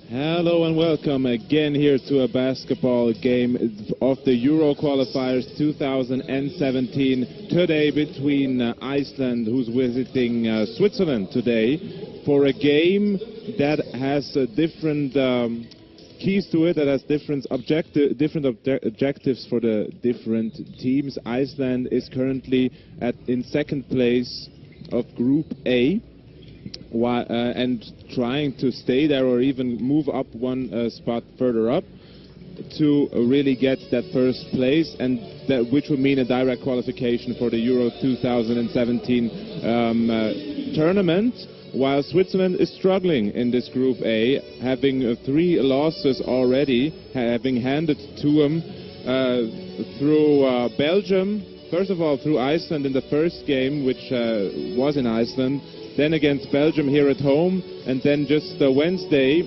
Hello and welcome again here to a basketball game of the Euro Qualifiers 2017 today between Iceland, who's visiting Switzerland today, for a game that has different keys to it, that has different objectives for the different teams. Iceland is currently in second place of Group A. And trying to stay there or even move up one spot further up to really get that first place, and which would mean a direct qualification for the Euro 2017 tournament, while Switzerland is struggling in this Group A, having 3 losses already, having handed to them through Belgium, first of all through Iceland in the first game, which was in Iceland, then against Belgium here at home, and then just Wednesday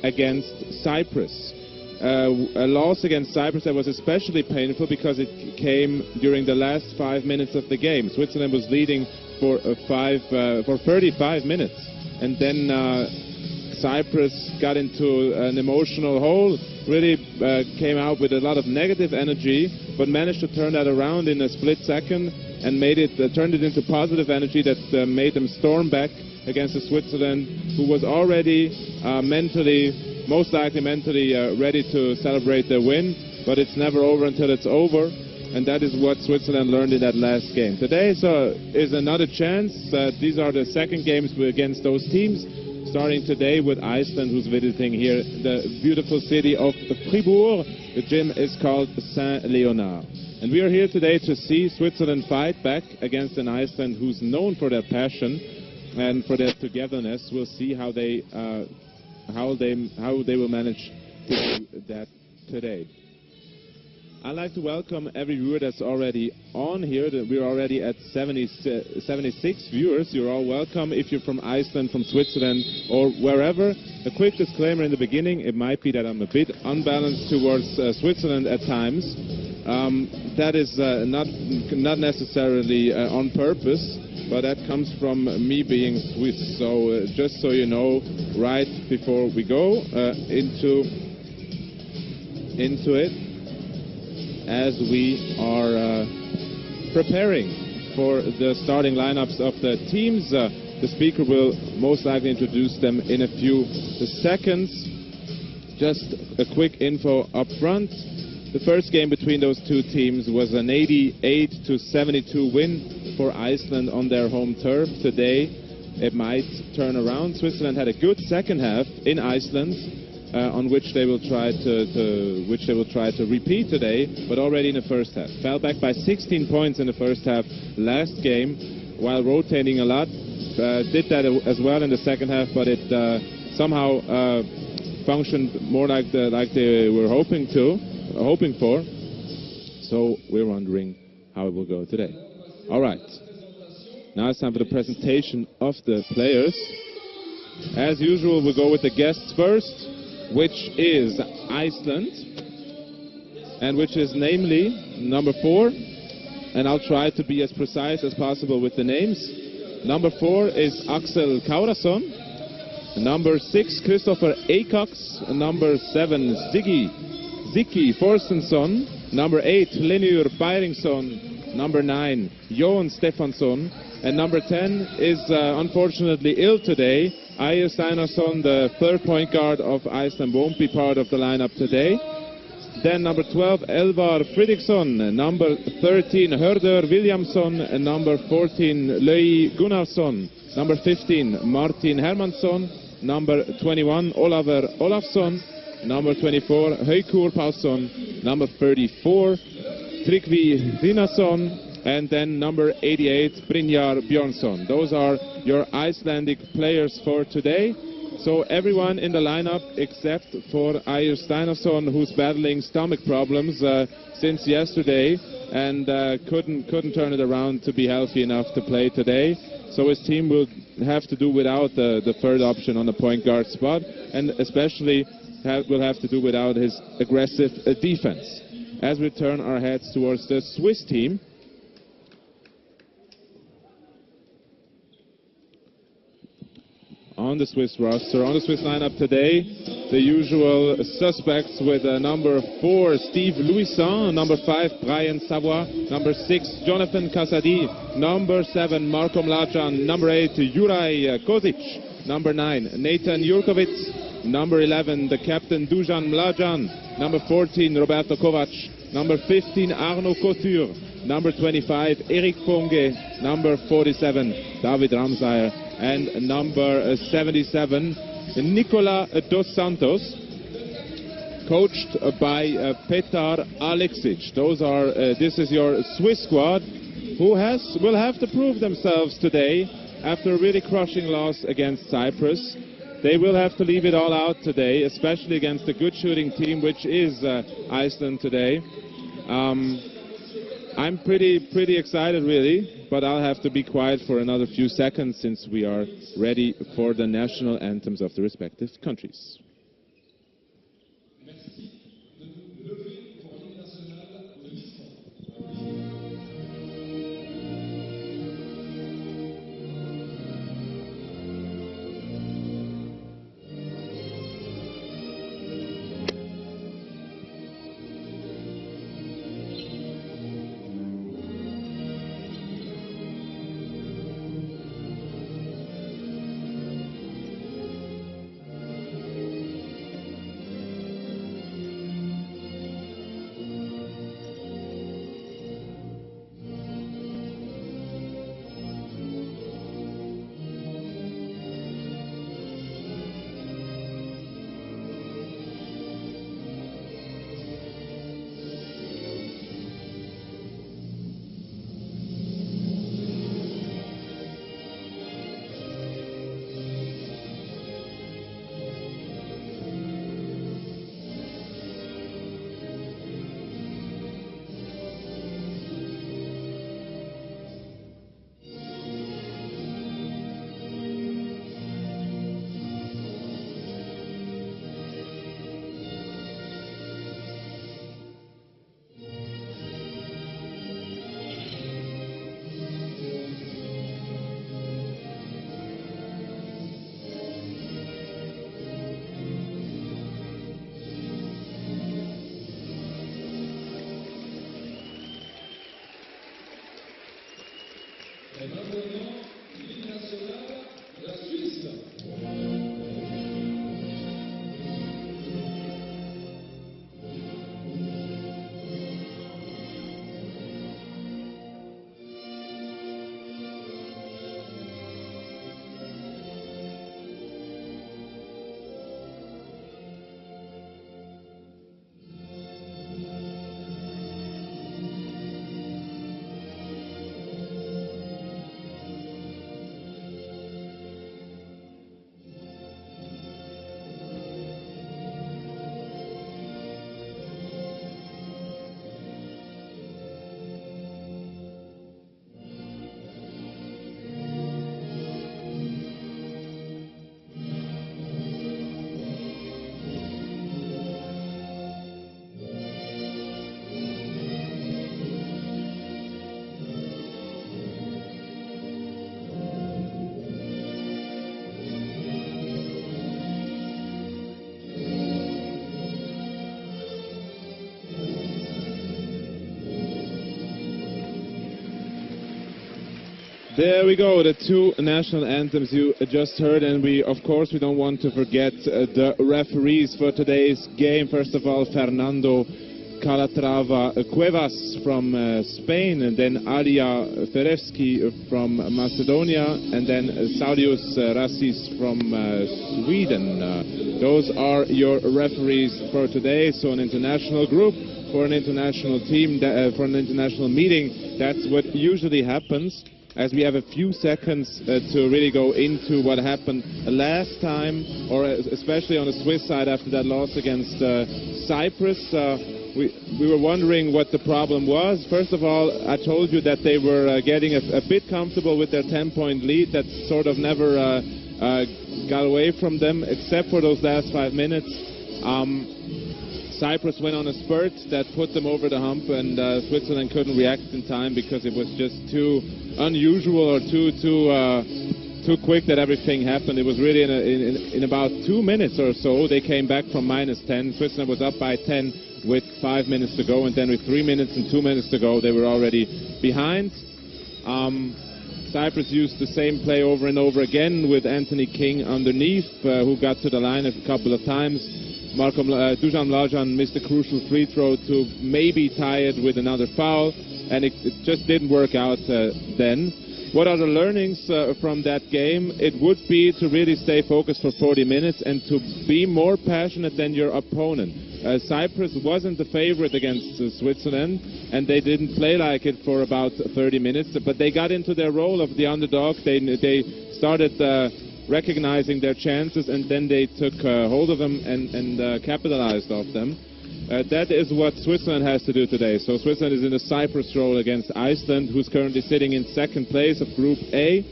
against Cyprus. A loss against Cyprus that was especially painful because it came during the last 5 minutes of the game. Switzerland was leading for 35 minutes, and then Cyprus got into an emotional hole, really came out with a lot of negative energy, but managed to turn that around in a split second and turned it into positive energy that made them storm back against a Switzerland who was already most likely mentally ready to celebrate their win, but it's never over until it's over, and that is what Switzerland learned in that last game. Today is another chance. These are the second games against those teams, starting today with Iceland, who's visiting here the beautiful city of Fribourg. The gym is called Saint-Léonard. And we are here today to see Switzerland fight back against an Iceland who's known for their passion and for their togetherness. We'll see how they will manage to do that today. I'd like to welcome every viewer that's already on here. We're already at 76 viewers. You're all welcome if you're from Iceland, from Switzerland, or wherever. A quick disclaimer in the beginning: it might be that I'm a bit unbalanced towards Switzerland at times. That is not necessarily on purpose, but that comes from me being Swiss. So just so you know, right before we go into it, as we are preparing for the starting lineups of the teams, the speaker will most likely introduce them in a few seconds. Just a quick info up front. The first game between those two teams was an 88-72 win for Iceland on their home turf. Today, it might turn around. Switzerland had a good second half in Iceland, on which they will try to repeat today, but already in the first half. Fell back by 16 points in the first half last game, while rotating a lot. Did that as well in the second half, but it somehow functioned more like they were hoping for. So we're wondering how it will go today. All right. Now it's time for the presentation of the players. As usual, we'll go with the guests first, which is Iceland, and which is namely number 4. And I'll try to be as precise as possible with the names. Number 4 is Axel Kárason. Number 6, Christopher Acox. Number 7, Ziki Forstensson. Number 8, Lenur Bæringsson. Number 9, Jón Stefansson. And number 10 is unfortunately ill today. Ægir Steinarsson, the third point guard of Iceland, won't be part of the lineup today. Then number 12, Elvar Fridriksson. Number 13, Hörður Williamson. And number 14, Løi Gunnarsson. Number 15, Martin Hermansson. Number 21, Ólafur Ólafsson. Number 24, Haukur Pálsson. Number 34, Tryggvi Rinason. And then number 88, Brynjar Björnsson. Those are your Icelandic players for today. So everyone in the lineup except for Ægir Steinarsson, who's battling stomach problems since yesterday and couldn't turn it around to be healthy enough to play today. So his team will have to do without the third option on the point guard spot, and especially will have to do without his aggressive defense. As we turn our heads towards the Swiss team, on the Swiss roster, on the Swiss lineup today, the usual suspects with number 4, Steve Louison, number 5, Brian Savoy, number 6, Jonathan Kasadi, number 7, Marko Mlađan, number 8, Juraj Kozic, number 9, Nathan Jurkovic, number 11, the captain Dujan Mlađan, number 14, Roberto Kovac, number 15, Arno Couture, number 25, Erik Ponge, number 47, David Ramsayer, and number 77, Nikola dos Santos, coached by Petar Aleksic. This is your Swiss squad, who will have to prove themselves today after a really crushing loss against Cyprus. They will have to leave it all out today, especially against a good shooting team, which is Iceland today. I'm pretty excited, really, but I'll have to be quiet for another few seconds since we are ready for the national anthems of the respective countries. There we go, the two national anthems you just heard, and we don't want to forget the referees for today's game. First of all, Fernando Calatrava Cuevas from Spain, and then Alia Ferevski from Macedonia, and then Saulius Rassis from Sweden. Those are your referees for today. So an international group for an international team, for an international meeting. That's what usually happens, as we have a few seconds to really go into what happened last time, or especially on the Swiss side after that loss against Cyprus. We were wondering what the problem was. First of all, I told you that they were getting a bit comfortable with their 10-point lead that sort of never got away from them, except for those last 5 minutes. Cyprus went on a spurt that put them over the hump, and Switzerland couldn't react in time because it was just too unusual or too quick that everything happened. It was really in about 2 minutes or so they came back from -10. Switzerland was up by 10 with 5 minutes to go, and then with 3 minutes and 2 minutes to go they were already behind. Cyprus used the same play over and over again with Anthony King underneath, who got to the line a couple of times. Dusan Mlađan missed a crucial free throw to maybe tie it with another foul, and it just didn't work out then. What are the learnings from that game? It would be to really stay focused for 40 minutes and to be more passionate than your opponent. Cyprus wasn't the favorite against Switzerland, and they didn't play like it for about 30 minutes, but they got into their role of the underdog. They started recognizing their chances, and then they took hold of them and capitalized off them. That is what Switzerland has to do today. So Switzerland is in a Cyprus role against Iceland, who's currently sitting in second place of Group A,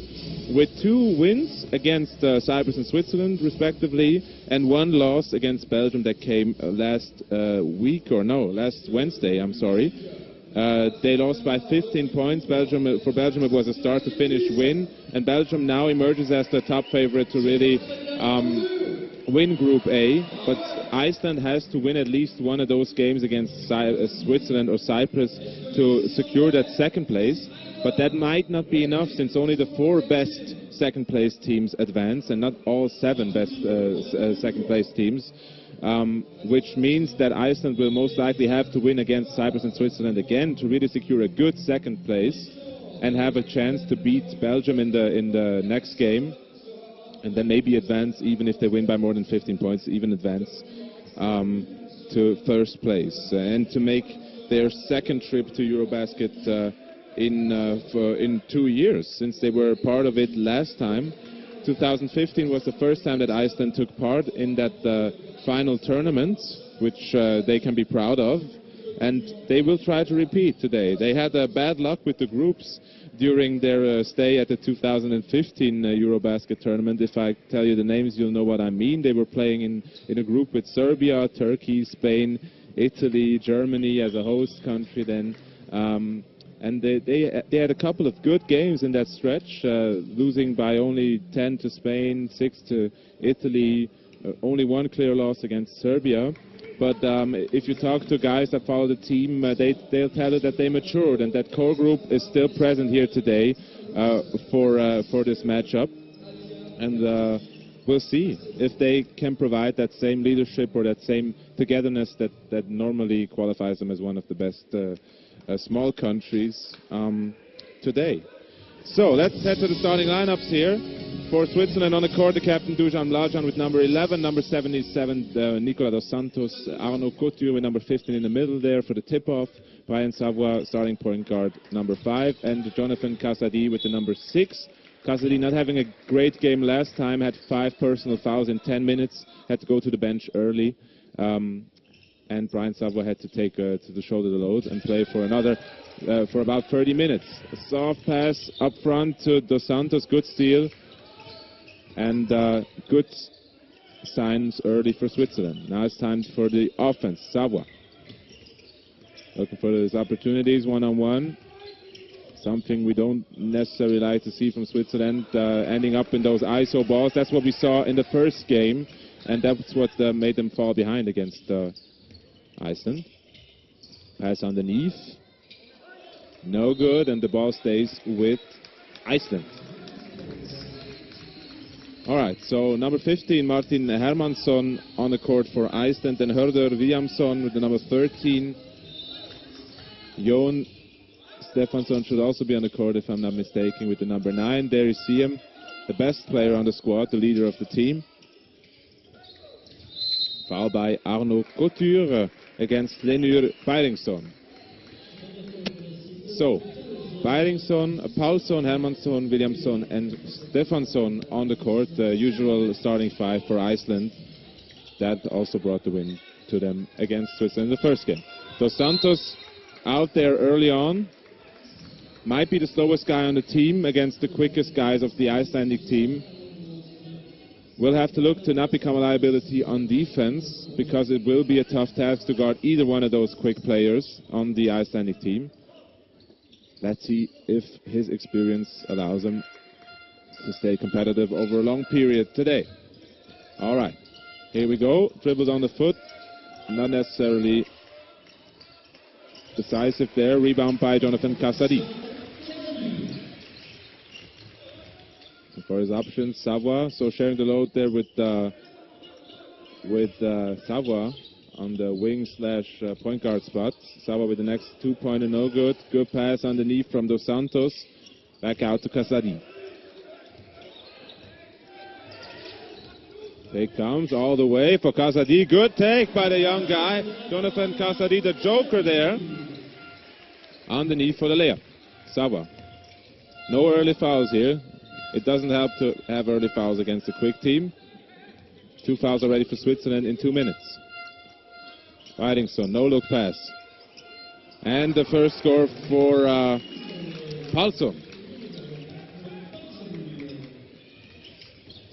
with 2 wins against Cyprus and Switzerland, respectively, and 1 loss against Belgium that came last Wednesday, I'm sorry. They lost by 15 points. For Belgium, it was a start-to-finish win, and Belgium now emerges as the top favorite to really win Group A, but Iceland has to win at least one of those games against Switzerland or Cyprus to secure that second place. But that might not be enough, since only the 4 best second-place teams advance, and not all 7 best second-place teams, which means that Iceland will most likely have to win against Cyprus and Switzerland again to really secure a good second place and have a chance to beat Belgium in the next game, and then maybe advance, even if they win by more than 15 points, even advance to first place, and to make their second trip to Eurobasket in 2 years, since they were part of it last time. 2015 was the first time that Iceland took part in that final tournament, which they can be proud of, and they will try to repeat today. They had bad luck with the groups during their stay at the 2015 Eurobasket tournament. If I tell you the names, you'll know what I mean. They were playing in a group with Serbia, Turkey, Spain, Italy, Germany as a host country then. And they had a couple of good games in that stretch, losing by only 10 to Spain, 6 to Italy, only 1 clear loss against Serbia. But if you talk to guys that follow the team, they'll tell you that they matured, and that core group is still present here today for this matchup. And we'll see if they can provide that same leadership or that same togetherness that normally qualifies them as one of the best small countries today. So let's head to the starting lineups here. For Switzerland on the court, the captain Dusan Mlađan with number 11, number 77 Nicola dos Santos, Arnaud Couture with number 15 in the middle there for the tip-off, Brian Savoy starting point guard number 5, and Jonathan Casady with the number 6. Casady not having a great game last time, had 5 personal fouls in 10 minutes, had to go to the bench early. And Brian Savoy had to take to the shoulder the load and play for another, for about 30 minutes. A soft pass up front to Dos Santos, good steal, and good signs early for Switzerland. Now it's time for the offense. Savoy looking for those opportunities one-on-one. Something we don't necessarily like to see from Switzerland, ending up in those ISO balls. That's what we saw in the first game, and that's what made them fall behind against Iceland. Pass underneath. No good, and the ball stays with Iceland. Alright, so number 15, Martin Hermansson on the court for Iceland, and Hörður Williamson with the number 13. Jon Stefansson should also be on the court, if I'm not mistaken, with the number 9. There you see him, the best player on the squad, the leader of the team. Foul by Arno Couture against Elvar Fridriksson. So, Fridriksson, Paulsson, Hermansson, Williamson and Stefansson on the court, the usual starting 5 for Iceland. That also brought the win to them against Switzerland in the first game. Dos Santos out there early on. Might be the slowest guy on the team against the quickest guys of the Icelandic team. Will have to look to not become a liability on defense, because it will be a tough task to guard either one of those quick players on the Icelandic team. Let's see if his experience allows him to stay competitive over a long period today. All right, here we go. Dribbles on the foot, not necessarily decisive there. Rebound by Jonathan Kasadi. For his options, Savoie, so sharing the load there with Savoie on the wing / point guard spot. Savoie with the next 2-pointer, no good. Good pass underneath from Dos Santos. Back out to Kasadi. Take comes all the way for Kasadi. Good take by the young guy, Jonathan Kasadi, the joker there. Underneath for the layup. Savoie. No early fouls here. It doesn't help to have early fouls against a quick team. 2 fouls already for Switzerland in 2 minutes. Fridriksson, no look pass. And the first score for Paulsson.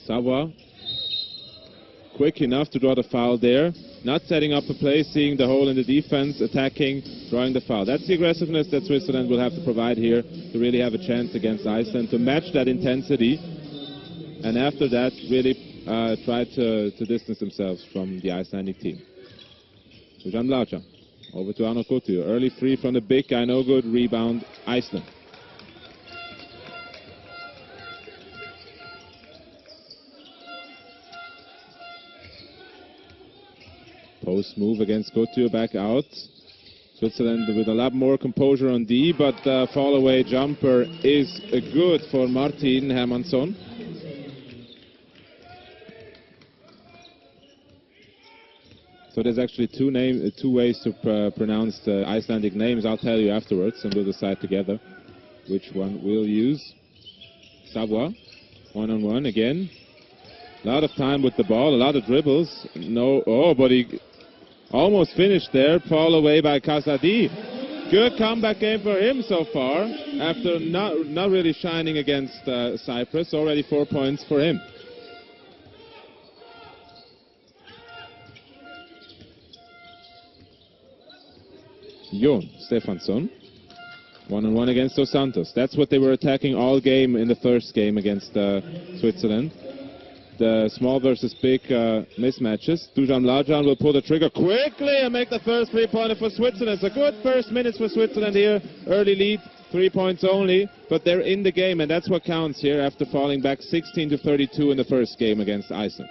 Savoie, quick enough to draw the foul there. Not setting up a play, seeing the hole in the defense, attacking, drawing the foul. That's the aggressiveness that Switzerland will have to provide here to really have a chance against Iceland, to match that intensity. And after that, really try to distance themselves from the Icelandic team. Dusan Vlacha, over to Arno Couture. Early free from the big guy, no good. Rebound, Iceland. Post move against Couture, back out. Switzerland with a lot more composure on D, but fall away jumper is good for Martin Hermansson. So there's actually two ways to pronounce the Icelandic names. I'll tell you afterwards, and we'll decide together which one we'll use. Savoie, one-on-one again. A lot of time with the ball, a lot of dribbles. No, oh, but he almost finished there. Fall away by Kasadi. Good comeback game for him so far, after not really shining against Cyprus. Already 4 points for him. Jon Stefansson, one-on-one against Dos Santos. That's what they were attacking all game in the first game against Switzerland. The small versus big mismatches. Dusan Vlacha will pull the trigger quickly and make the first 3-pointer for Switzerland. It's a good first minutes for Switzerland here. Early lead, 3 points only, but they're in the game, and that's what counts here after falling back 16-32 in the first game against Iceland.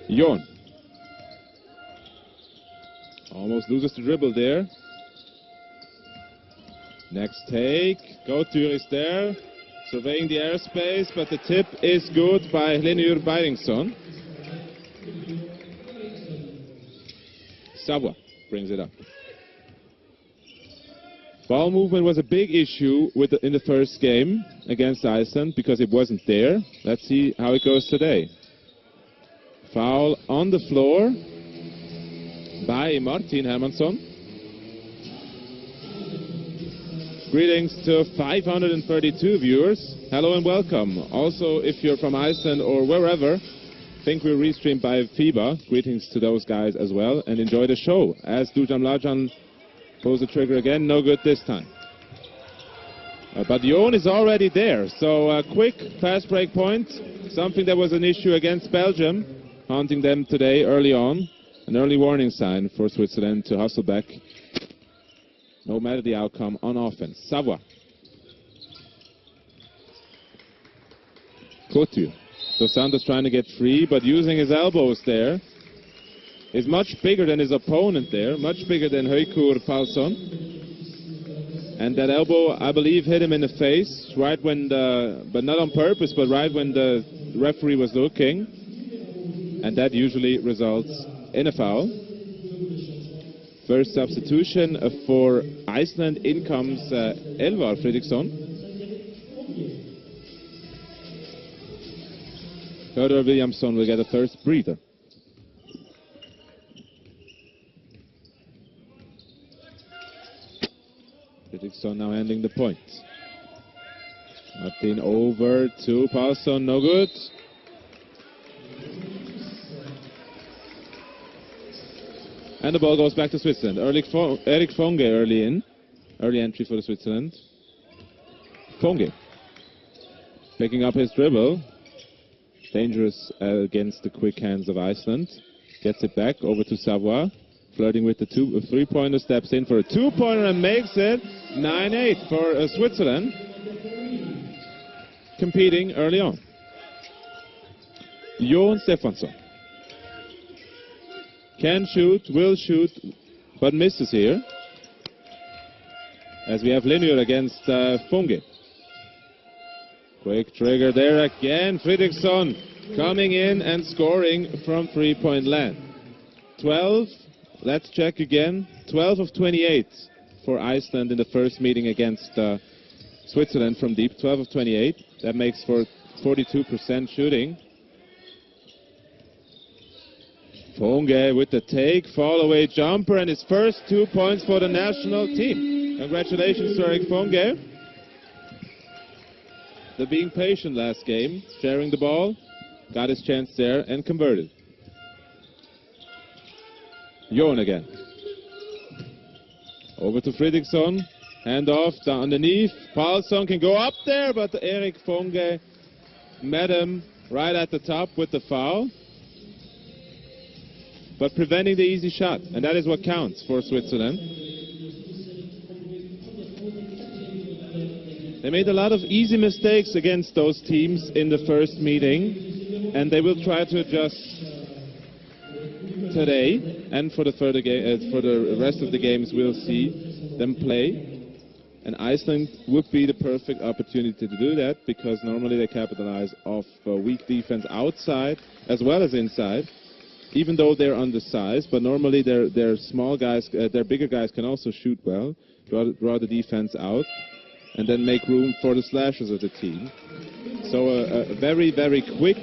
Jon. Almost loses the dribble there. Next take. Couture is there, surveying the airspace, but the tip is good by Elvar Fridriksson. Savoie brings it up. Ball movement was a big issue in the first game against Iceland because it wasn't there. Let's see how it goes today. Foul on the floor by Martin Hermansson. Greetings to 532 viewers. Hello and welcome. Also, if you're from Iceland or wherever, think we're restreamed by FIBA. Greetings to those guys as well, and enjoy the show. As Dusan Vlacha pulls the trigger again, no good this time. But Jon is already there, so a quick fast break point, something that was an issue against Belgium, haunting them today early on. An early warning sign for Switzerland to hustle back, no matter the outcome, on offense. Savoie. Couture. Dos Santos trying to get free, but using his elbows there. Is much bigger than his opponent there, much bigger than Haukur Palsson. And that elbow, I believe, hit him in the face, right when but not on purpose, but right when the referee was looking. And that usually results in a foul. First substitution for Iceland. In comes Elvar Fridriksson. Theodor Williamson will get a first breather. Fridriksson now handling the point. Martin over to Palsson, no good. And the ball goes back to Switzerland. Erik Fonge early entry for the Switzerland. Fonge picking up his dribble. Dangerous against the quick hands of Iceland. Gets it back over to Savoie. Flirting with the three-pointer, steps in for a two-pointer and makes it 9-8 for Switzerland. Competing early on. Jon Stefansson. Can shoot, will shoot, but misses here. As we have Linur against Funge. Quick trigger there again. Fridriksson coming in and scoring from three-point land. 12, let's check again. 12 of 28 for Iceland in the first meeting against Switzerland from deep. 12 of 28. That makes for 42% shooting. Funge with the take, fall away jumper, and his first 2 points for the national team. Congratulations to Erik Funge. The being patient last game, sharing the ball, got his chance there and converted. Jon again. Over to Fridriksson, hand off, down underneath. Palsson can go up there, but Erik Funge met him right at the top with the foul. But preventing the easy shot, and that is what counts for Switzerland. They made a lot of easy mistakes against those teams in the first meeting, and they will try to adjust today, and for the for the rest of the games we'll see them play. And Iceland would be the perfect opportunity to do that, because normally they capitalize off weak defense outside as well as inside. Even though they're undersized, but normally their small guys, their bigger guys can also shoot well, draw the defense out, and then make room for the slashers of the team. So a very, very quick,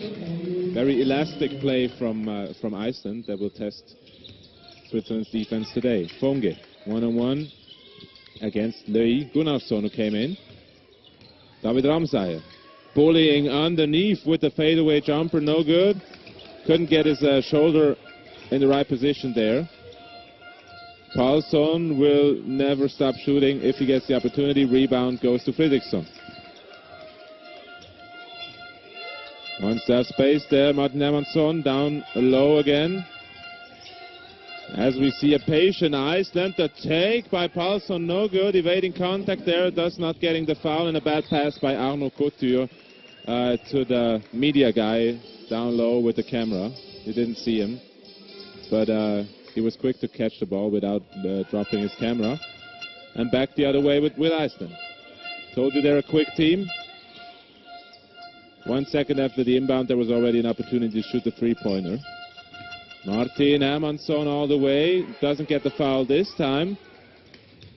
very elastic play from Iceland that will test Switzerland's defense today. Funge, one-on-one against Louis Gunnarsson, who came in. David Ramsayer bullying underneath with the fadeaway jumper, no good. Couldn't get his shoulder in the right position there. Palsson will never stop shooting if he gets the opportunity. Rebound goes to Fridriksson. One step space there. Martin Hermansson down low again. As we see a patient Iceland, the take by Palsson, no good. Evading contact there, thus not getting the foul, and a bad pass by Arno Couture to the media guy down low with the camera. You didn't see him, but he was quick to catch the ball without dropping his camera. And back the other way with Iceland. Told you they're a quick team. 1 second after the inbound, there was already an opportunity to shoot the three-pointer. Martin Hermansson all the way. Doesn't get the foul this time.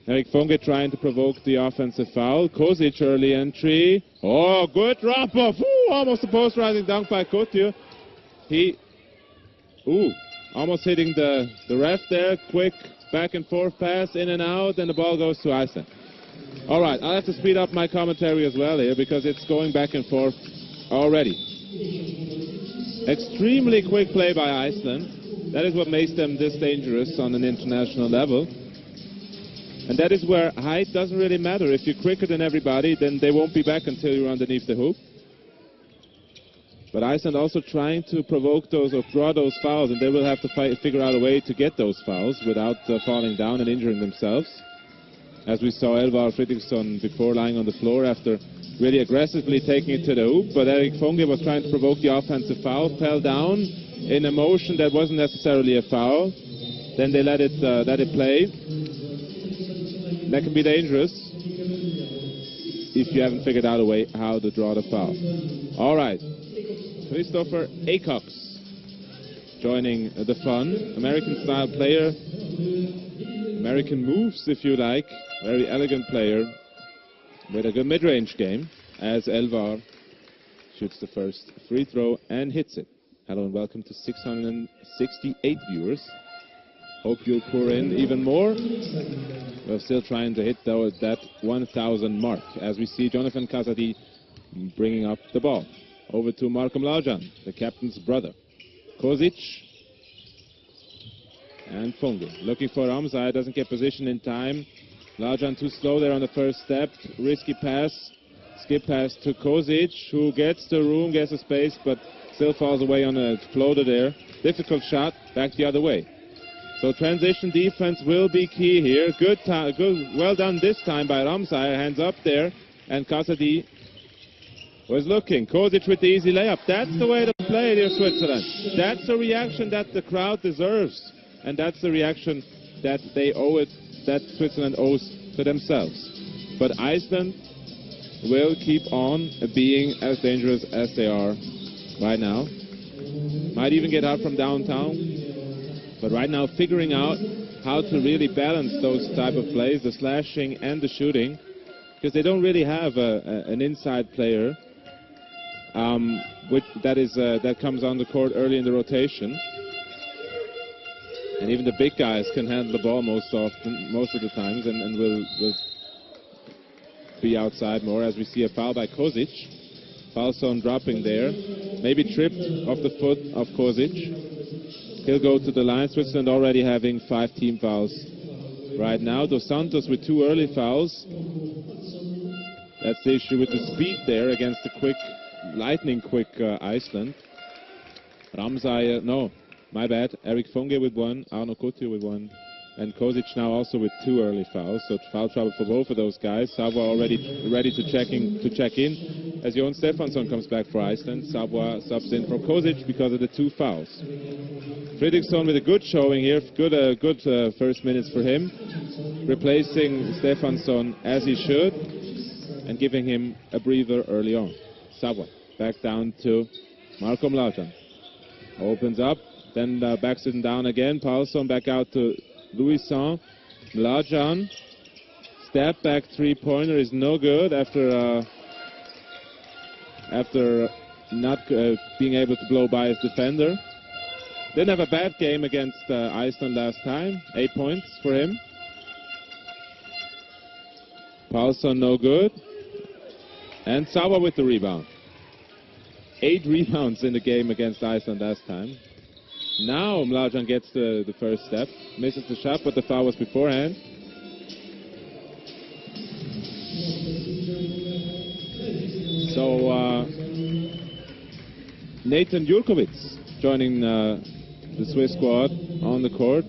Erik Funge trying to provoke the offensive foul. Kozic early entry. Oh, good drop-off. Almost a post-rising dunk by Couture. Almost hitting the ref there. Quick back-and-forth pass, in and out, and the ball goes to Iceland. All right, I'll have to speed up my commentary as well here, because it's going back and forth already. Extremely quick play by Iceland. That is what makes them this dangerous on an international level. And that is where height doesn't really matter. If you're quicker than everybody, then they won't be back until you're underneath the hoop. But Iceland also trying to provoke those or draw those fouls, and they will have to figure out a way to get those fouls without falling down and injuring themselves. As we saw Elvar Fridriksson before lying on the floor after really aggressively taking it to the hoop, but Erik Funge was trying to provoke the offensive foul, fell down in a motion that wasn't necessarily a foul. Then they let it play. That can be dangerous if you haven't figured out a way how to draw the foul. All right, Christopher Acox joining the fun. American-style player, American moves, if you like. Very elegant player with a good mid-range game, as Elvar shoots the first free throw and hits it. Hello and welcome to 668 viewers. Hope you'll pour in even more. We're still trying to hit that 1,000 mark as we see Jonathan Kazadi bringing up the ball. Over to Marko Mlađan, the captain's brother. Kozic and Funge looking for Ramsay, doesn't get position in time. Mlađan too slow there on the first step. Risky pass, skip pass to Kozic, who gets the room, gets the space, but still falls away on a floater there. Difficult shot, back the other way. So transition defense will be key here. Good, well done this time by Ramsay. Hands up there, and Kazadi was looking. Kozic with the easy layup. That's the way to play, dear Switzerland. That's the reaction that the crowd deserves, and that's the reaction that they owe it, that Switzerland owes to themselves. But Iceland will keep on being as dangerous as they are right now. Might even get out from downtown. But right now, figuring out how to really balance those type of plays, the slashing and the shooting, because they don't really have an inside player that comes on the court early in the rotation. And even the big guys can handle the ball most of the times, and will be outside more, as we see a foul by Kozic. Foul zone dropping there. Maybe tripped off the foot of Kozic. He'll go to the line. Switzerland already having 5 team fouls right now. Dos Santos with 2 early fouls. That's the issue with the speed there against the lightning quick Iceland. Ramsay, no, my bad. Erik Funge with 1, Arno Couture with 1, and Kozic now also with 2 early fouls. So foul trouble for both of those guys. Savoie already ready to check in. As Jon Stefansson comes back for Iceland, Savoie subs in for Kozic because of the 2 fouls. Fridriksson with a good showing here, good first minutes for him, replacing Stefansson as he should, and giving him a breather early on. Savoie back down to Marko Mlađan. Opens up, then backs it down again. Paulson back out to Louison. Mlađan, step back 3-pointer is no good after not being able to blow by his defender. Didn't have a bad game against Iceland last time. 8 points for him. Paulson no good. And Savoie with the rebound. 8 rebounds in the game against Iceland last time. Now Mlađan gets the first step. Misses the shot, but the foul was beforehand. So Nathan Jurkovic joining the Swiss squad on the court.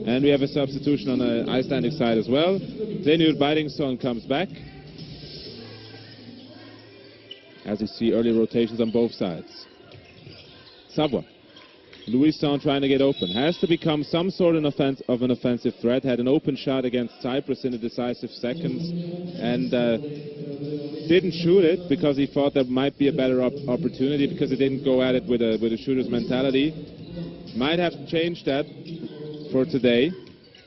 And we have a substitution on the Icelandic side as well. Zenur Bæringsson comes back. As you see, early rotations on both sides. Savoie. Louison trying to get open. Has to become some sort of an offensive threat. Had an open shot against Cyprus in the decisive seconds. And didn't shoot it because he thought there might be a better opportunity, because he didn't go at it with a shooter's mentality. Might have to change that for today.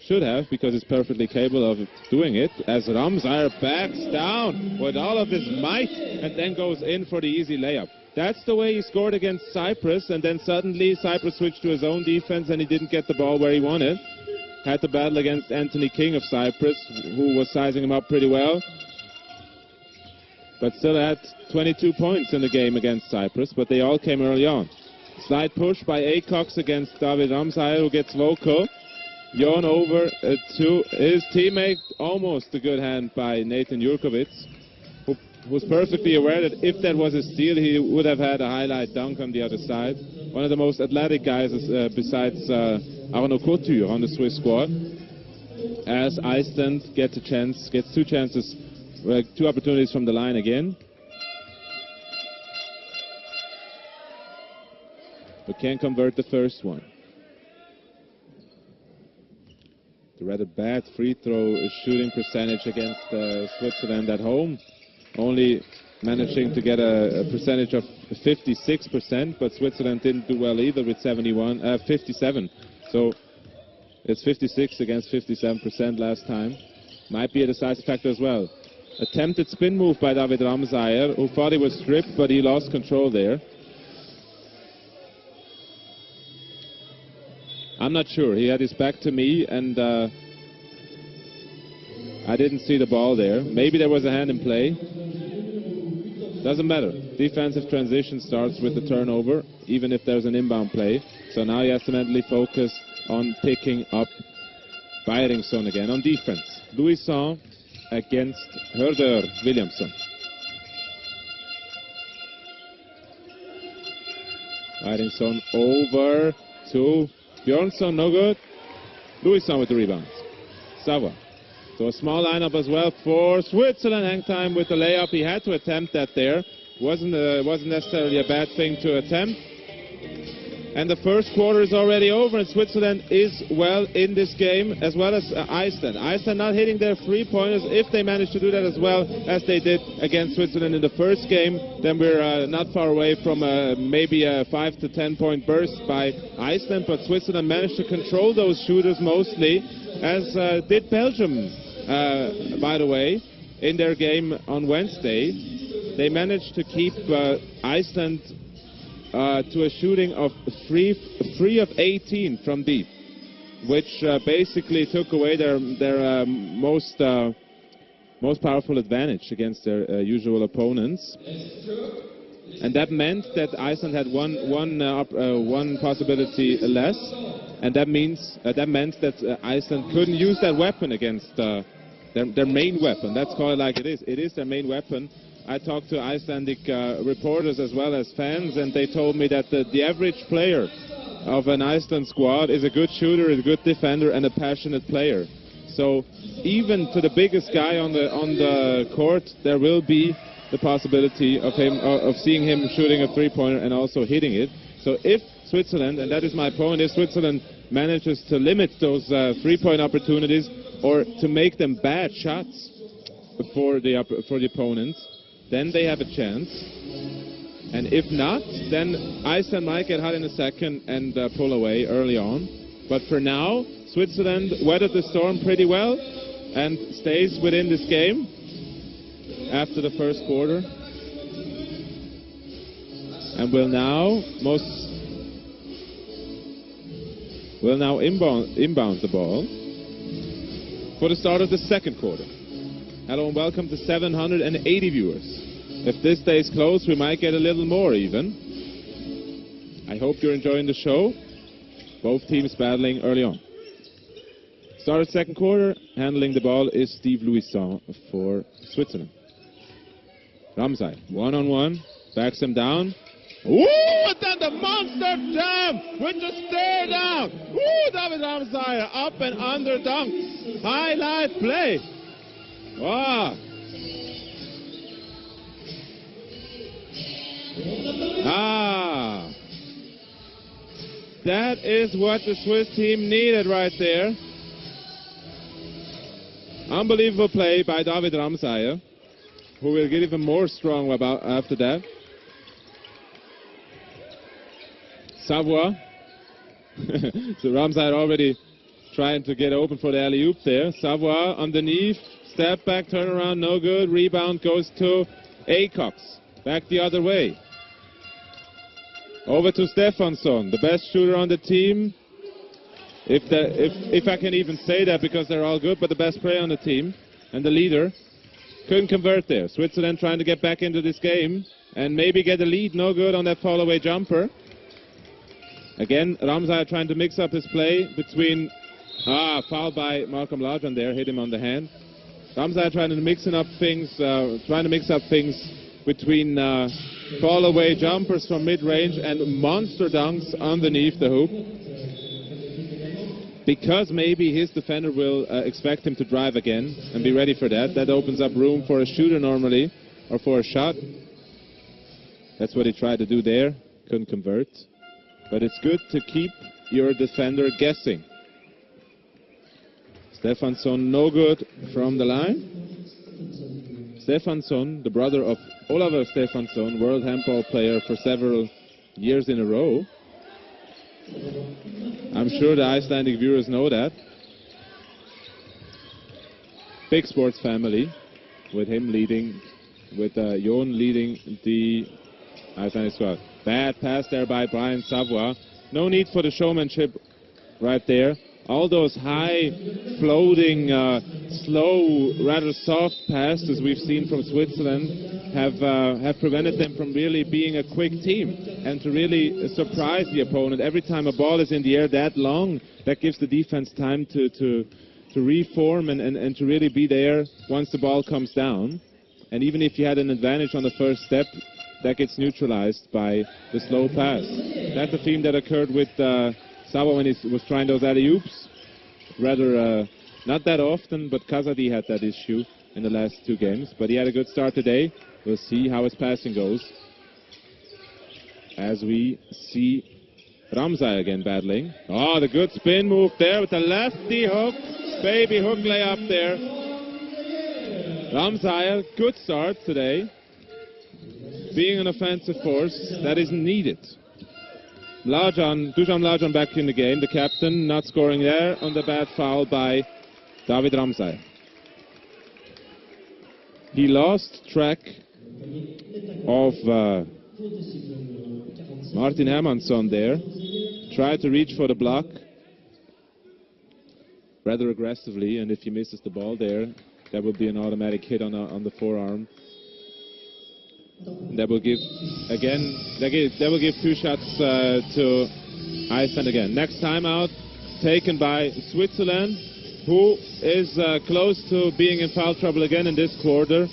Should have, because he's perfectly capable of doing it. As Ramsay backs down with all of his might and then goes in for the easy layup. That's the way he scored against Cyprus, and then suddenly Cyprus switched to his own defense and he didn't get the ball where he wanted. Had to battle against Anthony King of Cyprus, who was sizing him up pretty well. But still had 22 points in the game against Cyprus, but they all came early on. Slide push by Acox against David Ramsay, who gets vocal. Jon over to his teammate. Almost a good hand by Nathan Jurkovic, who was perfectly aware that if that was a steal, he would have had a highlight dunk on the other side. One of the most athletic guys besides Arno Couture on the Swiss squad. As Iceland gets 2 chances, 2 opportunities from the line again. but can't convert the first one. The rather bad free throw shooting percentage against Switzerland at home, only managing to get a percentage of 56%, but Switzerland didn't do well either with 57. So it's 56 against 57% last time. Might be a decisive factor as well. Attempted spin move by David Ramsayer, who thought he was stripped, but he lost control there. I'm not sure. He had his back to me, and I didn't see the ball there. Maybe there was a hand in play. Doesn't matter. Defensive transition starts with the turnover, even if there's an inbound play. So now he has to mentally focus on picking up Fridriksson again on defense. Louison against Herder Williamson. Fridriksson over to Björnsson, no good. Louison with the rebound. Savoie. So a small lineup as well for Switzerland. Hang time with the layup. He had to attempt that there. Wasn't necessarily a bad thing to attempt. And the first quarter is already over, and Switzerland is well in this game, as well as Iceland. Iceland not hitting their three-pointers. If they manage to do that as well as they did against Switzerland in the first game, then we're not far away from maybe a 5 to 10 point burst by Iceland. But Switzerland managed to control those shooters mostly, as did Belgium, by the way, in their game on Wednesday. They managed to keep Iceland to a shooting of 3 of 18 from deep, which basically took away their most powerful advantage against their usual opponents. And that meant that Iceland had one possibility less, and that meant that Iceland couldn't use that weapon against their main weapon. Let's call it like it is. It is their main weapon. I talked to Icelandic reporters as well as fans, and they told me that the average player of an Iceland squad is a good shooter, is a good defender, and a passionate player. So even to the biggest guy on the court, there will be the possibility of seeing him shooting a three-pointer and also hitting it. So if Switzerland, and that is my point, if Switzerland manages to limit those three-point opportunities or to make them bad shots for the opponents, then they have a chance. And if not, then Iceland might get hot in a second and pull away early on. But for now, Switzerland weathered the storm pretty well and stays within this game after the first quarter. And will now inbound the ball for the start of the second quarter. Hello and welcome to 780 viewers. If this stays close, we might get a little more even. I hope you're enjoying the show. Both teams battling early on. Start of second quarter, handling the ball is Steve Louison for Switzerland. Ramsayer, one-on-one, backs him down. Ooh, and then the monster jam with the stare down. Ooh, David Ramsayer up and under dunk. Highlight play. Wow. That is what the Swiss team needed right there. Unbelievable play by David Ramsayer, who will get even more strong about after that. Savoie. So Ramsayer already trying to get open for the alley-oop there. Savoie underneath. Step back, turn around, no good. Rebound goes to Acox. Back the other way. Over to Stefansson, the best shooter on the team. If I can even say that, because they're all good, but the best player on the team and the leader. Couldn't convert there. Switzerland trying to get back into this game and maybe get a lead. No good on that fall-away jumper. Again, Ramsayer trying to mix up his play between... foul by Malcolm Ladron there, hit him on the hand. Ramsayer trying to mix up things between fall-away jumpers from mid-range and monster dunks underneath the hoop. Because maybe his defender will expect him to drive again and be ready for that. That opens up room for a shooter normally, or for a shot. That's what he tried to do there. Couldn't convert. but it's good to keep your defender guessing. Stefansson no good from the line. Stefansson, the brother of Olafur Stefansson, world handball player for several years in a row. I'm sure the Icelandic viewers know that. Big sports family, with him leading, with Jon leading the Icelandic squad. Bad pass there by Brian Savoy. No need for the showmanship right there. All those high, floating, slow, rather soft passes we've seen from Switzerland have prevented them from really being a quick team and to really surprise the opponent. Every time a ball is in the air that long, that gives the defense time to reform and to really be there once the ball comes down. And even if you had an advantage on the first step, that gets neutralized by the slow pass. That's a theme that occurred with Savo when he was trying those alley-oops. Rather, not that often, but Kazadi had that issue in the last 2 games. But he had a good start today. We'll see how his passing goes. As we see Ramsay again battling. Oh, the good spin move there with the lefty hook. Baby hook layup there. Ramsay, good start today. Being an offensive force that isn't needed. Dusan Lajan back in the game, the captain, not scoring there on the bad foul by David Ramsay. He lost track of Martin Hermansson there. Tried to reach for the block rather aggressively, and if he misses the ball there, that will be an automatic hit on the forearm. That will give again. That will give 2 shots to Iceland again. Next timeout taken by Switzerland, who is close to being in foul trouble again in this quarter.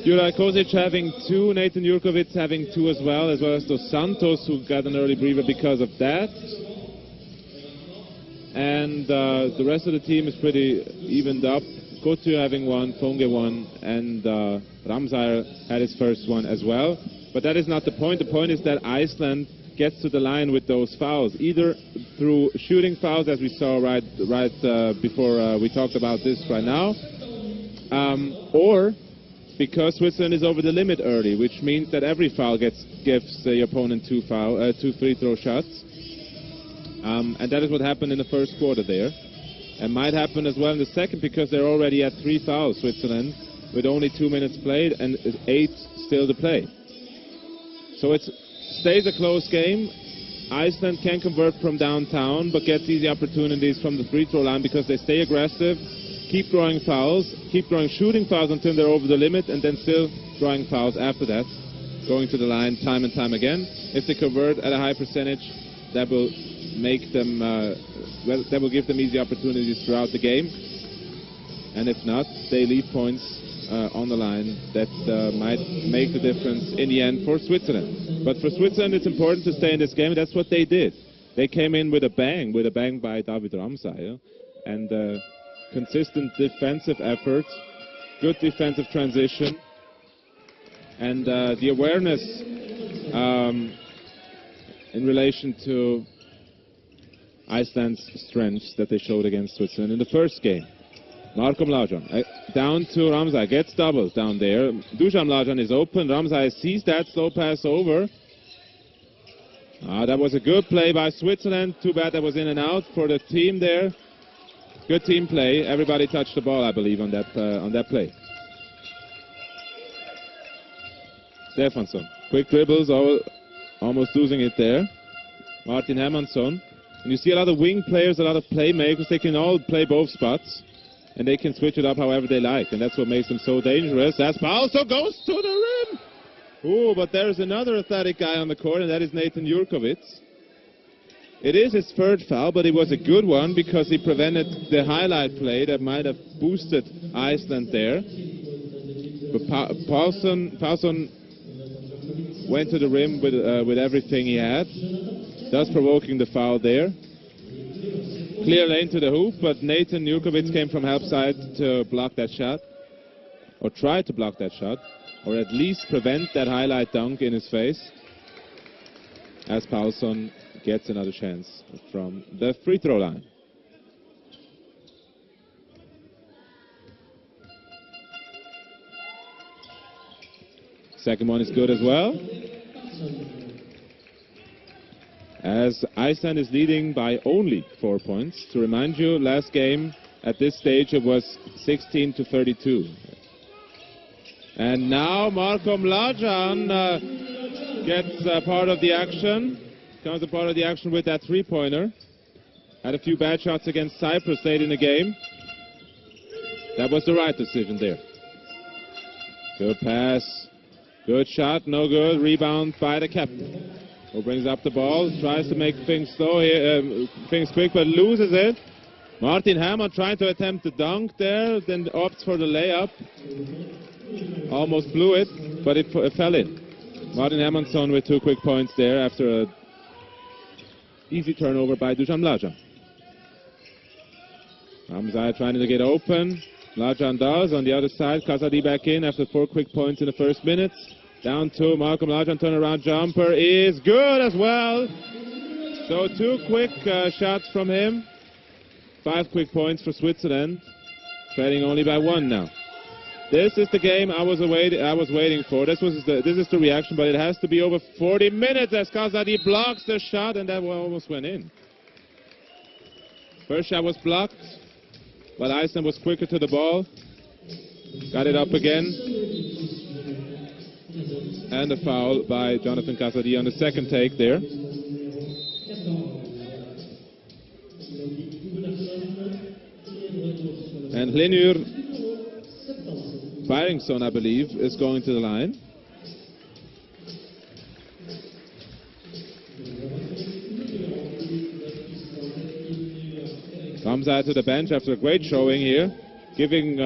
Juraj Kosic having 2, Nathan Jurkovic having 2 as well as Dos Santos, who got an early breather because of that. And the rest of the team is pretty evened up. Kotu having 1, Fonge 1, and Ramsay had his first one as well. But that is not the point. The point is that Iceland gets to the line with those fouls, either through shooting fouls, as we saw right before we talked about this right now, or because Switzerland is over the limit early, which means that every foul gives the opponent 2 free throw shots. And that is what happened in the first quarter there. And might happen as well in the second, because they're already at 3 fouls, Switzerland, with only 2 minutes played and 8 still to play. So it stays a close game. Iceland can convert from downtown, but gets easy opportunities from the free throw line because they stay aggressive, keep drawing fouls, keep drawing shooting fouls until they're over the limit, and then still drawing fouls after that, going to the line time and time again. If they convert at a high percentage, that will make them that will give them easy opportunities throughout the game, and if not, they leave points on the line that might make the difference in the end for Switzerland. But for Switzerland, it's important to stay in this game, and that's what they did. They came in with a bang by David Ramsay, and consistent defensive effort, good defensive transition, and the awareness in relation to Iceland's strengths that they showed against Switzerland in the first game. Markom Lajan down to Ramsay, gets doubled down there. Dusan Lajan is open. Ramsay sees that slow pass over. That was a good play by Switzerland. Too bad that was in and out for the team there. Good team play. Everybody touched the ball, I believe, on that play. Stefansson, quick dribbles, almost losing it there. Martin Hermansson. And you see a lot of wing players, a lot of playmakers. They can all play both spots, and they can switch it up however they like, and that's what makes them so dangerous. That also goes to the rim. Ooh, but there's another athletic guy on the court, and that is Nathan Jurkovic. It is his 3rd foul, but it was a good one because he prevented the highlight play that might have boosted Iceland there. But Paulson went to the rim with everything he had, thus provoking the foul there. Clear lane to the hoop, but Nathan Jurkovic came from help side to block that shot, or try to block that shot, or at least prevent that highlight dunk in his face. as Paulson gets another chance from the free throw line. Second one is good as well. As Iceland is leading by only 4 points. To remind you, last game at this stage it was 16-32. And now Marko Mlađan gets part of the action. Comes a part of the action with that three-pointer. Had a few bad shots against Cyprus late in the game. That was the right decision there. Good pass. Good shot. No good. Rebound by the captain. Who brings up the ball. Tries to make things slow here, things quick, but loses it. Martin Hammond trying to attempt the dunk there. Then opts for the layup. Almost blew it, but it fell in. Martin Hermansson with 2 quick points there after a easy turnover by Dusan Mlađan. Hamzai trying to get open. Mlađan does. On the other side, Kasadi back in after 4 quick points in the first minutes. Down to Marko Mlađan, turnaround jumper is good as well. So 2 quick shots from him. 5 quick points for Switzerland. Trailing only by 1 now. This is the game I was waiting for. This is the reaction, but it has to be over 40 minutes as Kasadi blocks the shot, and that one almost went in. First shot was blocked, but Iceland was quicker to the ball. Got it up again. And a foul by Jonathan Kasadi on the second take there. And Hlinur Fridriksson, I believe, is going to the line. Comes out to the bench after a great showing here, giving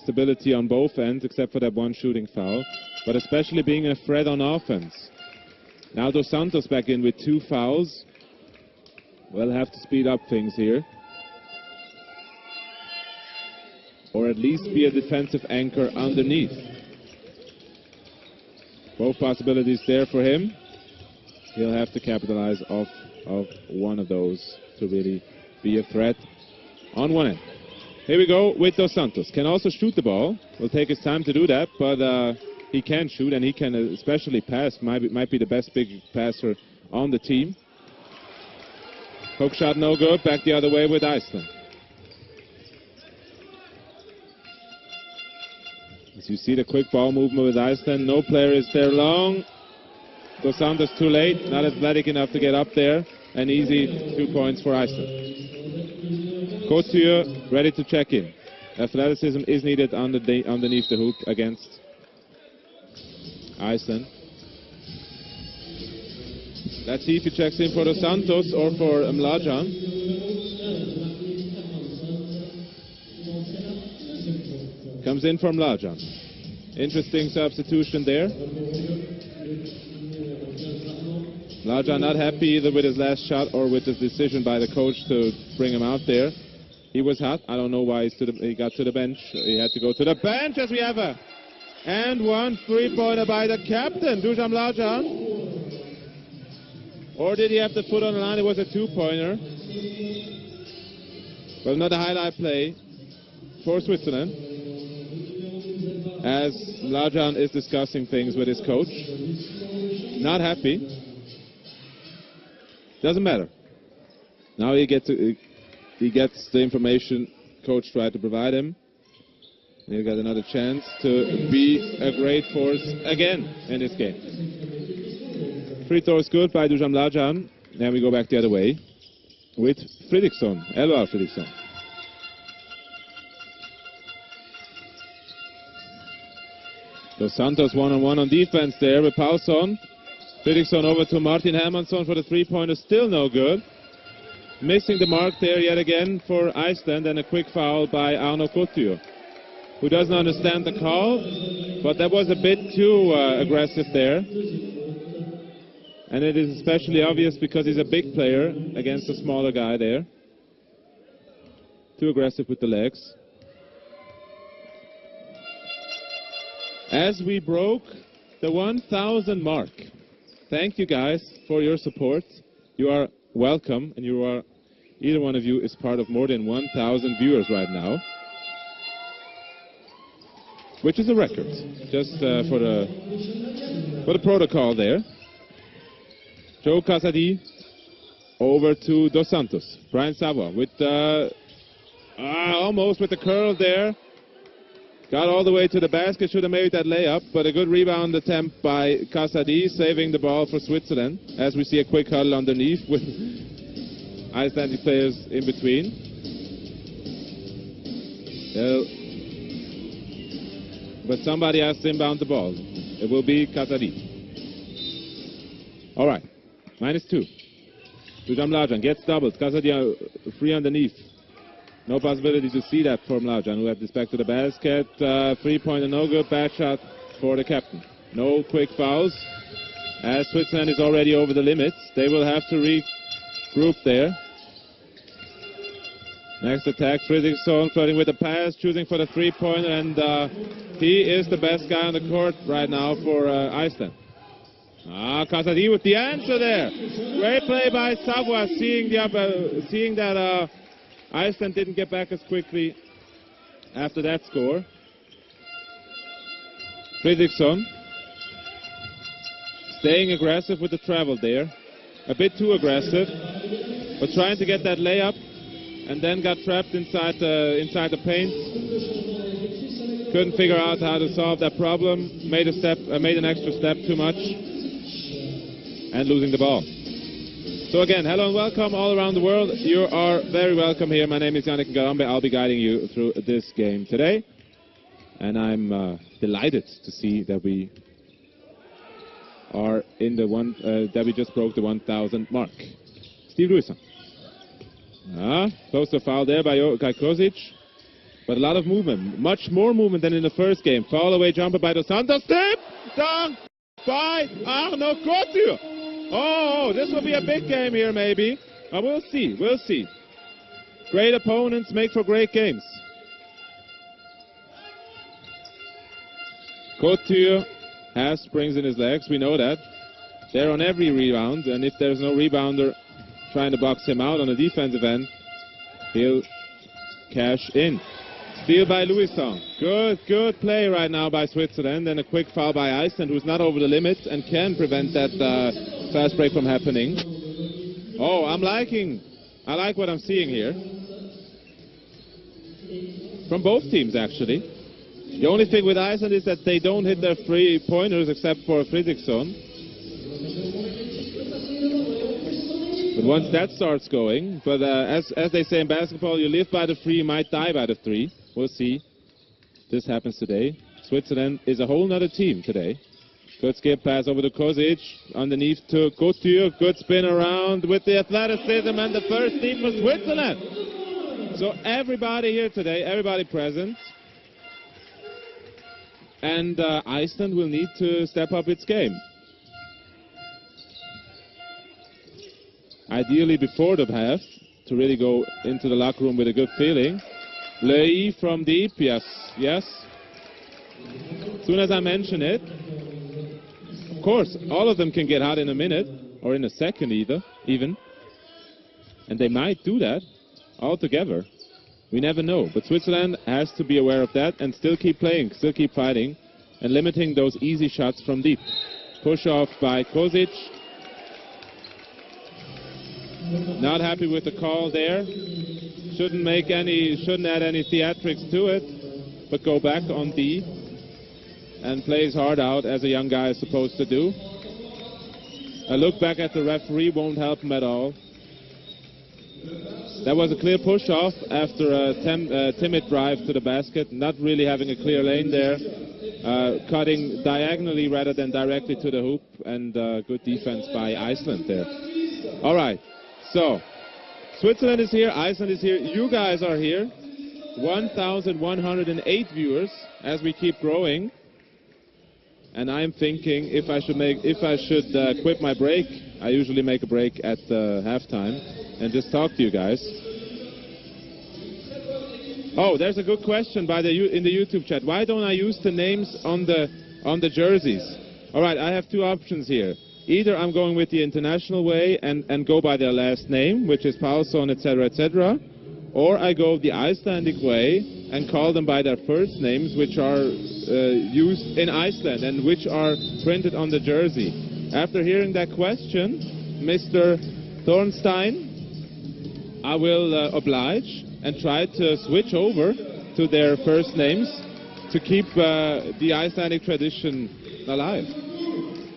stability on both ends except for that one shooting foul, but especially being a threat on offense. Now Dos Santos back in with 2 fouls. We'll have to speed up things here. Or at least be a defensive anchor underneath. Both possibilities there for him. He'll have to capitalize off of one of those to really be a threat on one end. Here we go with Dos Santos. Can also shoot the ball. Will take his time to do that, but he can shoot, and he can especially pass. Might be the best big passer on the team. Hook shot no good. Back the other way with Iceland. As you see the quick ball movement with Iceland, no player is there long. Dos Santos too late, not athletic enough to get up there. An easy 2 points for Iceland. Couture ready to check in. Athleticism is needed underneath the hoop against Iceland. Let's see if he checks in for Dos Santos or for Mlađan. Comes in from Mlađan. Interesting substitution there. Mlađan not happy either with his last shot or with his decision by the coach to bring him out there. He was hot. I don't know why he got to the bench. He had to go to the bench as we have a and 1 3-pointer by the captain, Dusan Mlađan. Or did he have the foot on the line? It was a 2-pointer. But another highlight play for Switzerland, as Mlađan is discussing things with his coach. Not happy. Doesn't matter. Now he gets the information coach tried to provide him. He'll get another chance to be a great force again in this game. Free throw is good by Dusan Mlađan. Then we go back the other way with Fridriksson, Elvar Fridriksson. Dos Santos one-on-one on defense there with Paulson. Fridriksson over to Martin Hermansson for the 3-pointer, still no good. Missing the mark there yet again for Iceland, and a quick foul by Arno Couture, who doesn't understand the call, but that was a bit too aggressive there. And it is especially obvious because he's a big player against a smaller guy there. Too aggressive with the legs. As we broke the 1,000 mark thank you guys for your support. You are welcome, and either one of you is part of more than 1,000 viewers right now, which is a record, just for the protocol there. Joe Casady over to Dos Santos. Brian Savoy with almost with the curl there. Got all the way to the basket, should have made that layup, but a good rebound attempt by Casady, saving the ball for Switzerland, as we see a quick huddle underneath with Icelandic players in between. But somebody has to inbound the ball. It will be Casady. All right, -2. To Mlajan, gets doubled. Casady free underneath. No possibility to see that for Mlajan, who had this back to the basket. 3-pointer no good, bad shot for the captain. No quick fouls, as Switzerland is already over the limits. They will have to regroup there. Next attack, Fridriksson flirting with the pass, choosing for the 3-pointer, and he is the best guy on the court right now for Iceland. Casady with the answer there. Great play by Savoy, seeing that Iceland didn't get back as quickly after that score. Fridriksson staying aggressive with the travel there. A bit too aggressive, but trying to get that layup, and then got trapped inside the paint. Couldn't figure out how to solve that problem. Made an extra step too much, and losing the ball. So again, hello and welcome all around the world. You are very welcome here. My name is Yannick Ngarambe. I'll be guiding you through this game today. And I'm delighted to see that we are in the that we just broke the 1,000 mark. Steve Luison. Close to foul there by Kosic. But a lot of movement. Much more movement than in the first game. Fall away jumper by Dos Santos. Step down by Arno Couture. Oh, this will be a big game here, maybe. We'll see. We'll see. Great opponents make for great games. Couture has springs in his legs. We know that. They're on every rebound, and if there's no rebounder trying to box him out on the defensive end, he'll cash in. Steal by Luison. Good play right now by Switzerland, and a quick foul by Iceland, who's not over the limit and can prevent that fast break from happening. Oh, I like what I'm seeing here. From both teams, actually. The only thing with Iceland is that they don't hit their 3-pointers except for Fridriksson. But once that starts going, but as they say in basketball, you live by the 3, you might die by the 3. We'll see. This happens today. Switzerland is a whole nother team today. Good skip pass over to Kosic. Underneath to Couture. Good spin around with the athleticism, and the first team for Switzerland. So everybody here today, everybody present. And Iceland will need to step up its game. Ideally before the half, to really go into the locker room with a good feeling. Lei from deep, yes. As soon as I mention it, of course, all of them can get hot in a minute, or in a second even. And they might do that all together. We never know. But Switzerland has to be aware of that and still keep playing, still keep fighting, and limiting those easy shots from deep. Push off by Kosic. Not happy with the call there. Shouldn't add any theatrics to it, but go back on D and plays hard out as a young guy is supposed to do. A look back at the referee won't help him at all. That was a clear push off after a timid drive to the basket, not really having a clear lane there, cutting diagonally rather than directly to the hoop, and good defense by Iceland there. All right, so Switzerland is here, Iceland is here, you guys are here. 1,108 viewers as we keep growing. And I'm thinking if I should quit my break. I usually make a break at halftime and just talk to you guys. Oh, there's a good question in the YouTube chat. Why don't I use the names on the jerseys? All right, I have two options here. Either I'm going with the international way and go by their last name, which is Paulson, etc., etc., or I go the Icelandic way and call them by their first names, which are used in Iceland and which are printed on the jersey. After hearing that question, Mr. Thornstein, I will oblige and try to switch over to their first names to keep the Icelandic tradition alive.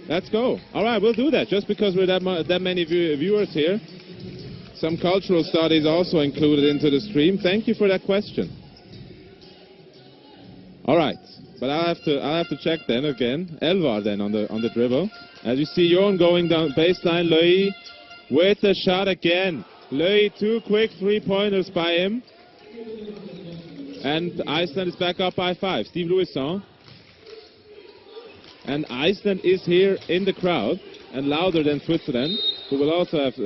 Let's go. All right, we'll do that. Just because we're that many viewers here, some cultural studies also included into the stream. Thank you for that question. All right, but I'll have to check then again. Elvar then on the dribble. As you see, Jon going down baseline. Løi with the shot again. Løi, 2 quick 3-pointers by him. And Iceland is back up by 5. Steve Louison. And Iceland is here in the crowd and louder than Switzerland, who will also have...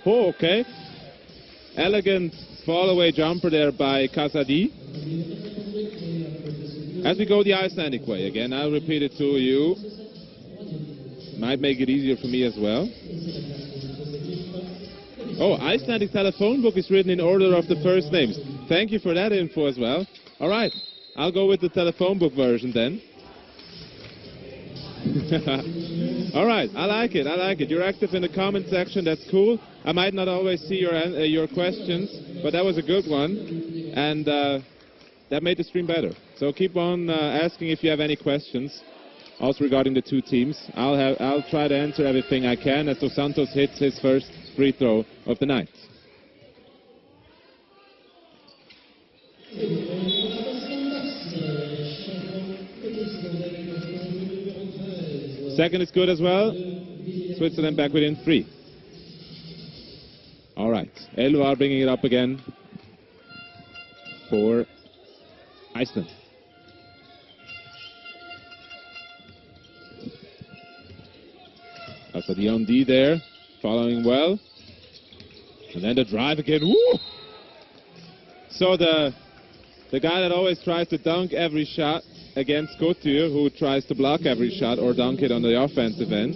okay. Elegant fall-away jumper there by Kasadi. As we go the Icelandic way, again, I'll repeat it to you. Might make it easier for me as well. Oh, Icelandic telephone book is written in order of the first names. Thank you for that info as well. All right, I'll go with the telephone book version then. All right, I like it, I like it. You're active in the comment section, that's cool. I might not always see your questions, but that was a good one, and that made the stream better. So keep on asking if you have any questions, also regarding the two teams. I'll try to answer everything I can as Dos Santos hits his first free throw of the night. Second is good as well. Switzerland back within 3. All right. Elvar bringing it up again for Iceland. That's the on D there, following well. And then the drive again. Woo! So the guy that always tries to dunk every shot against Couture, who tries to block every shot or dunk it on the offensive end.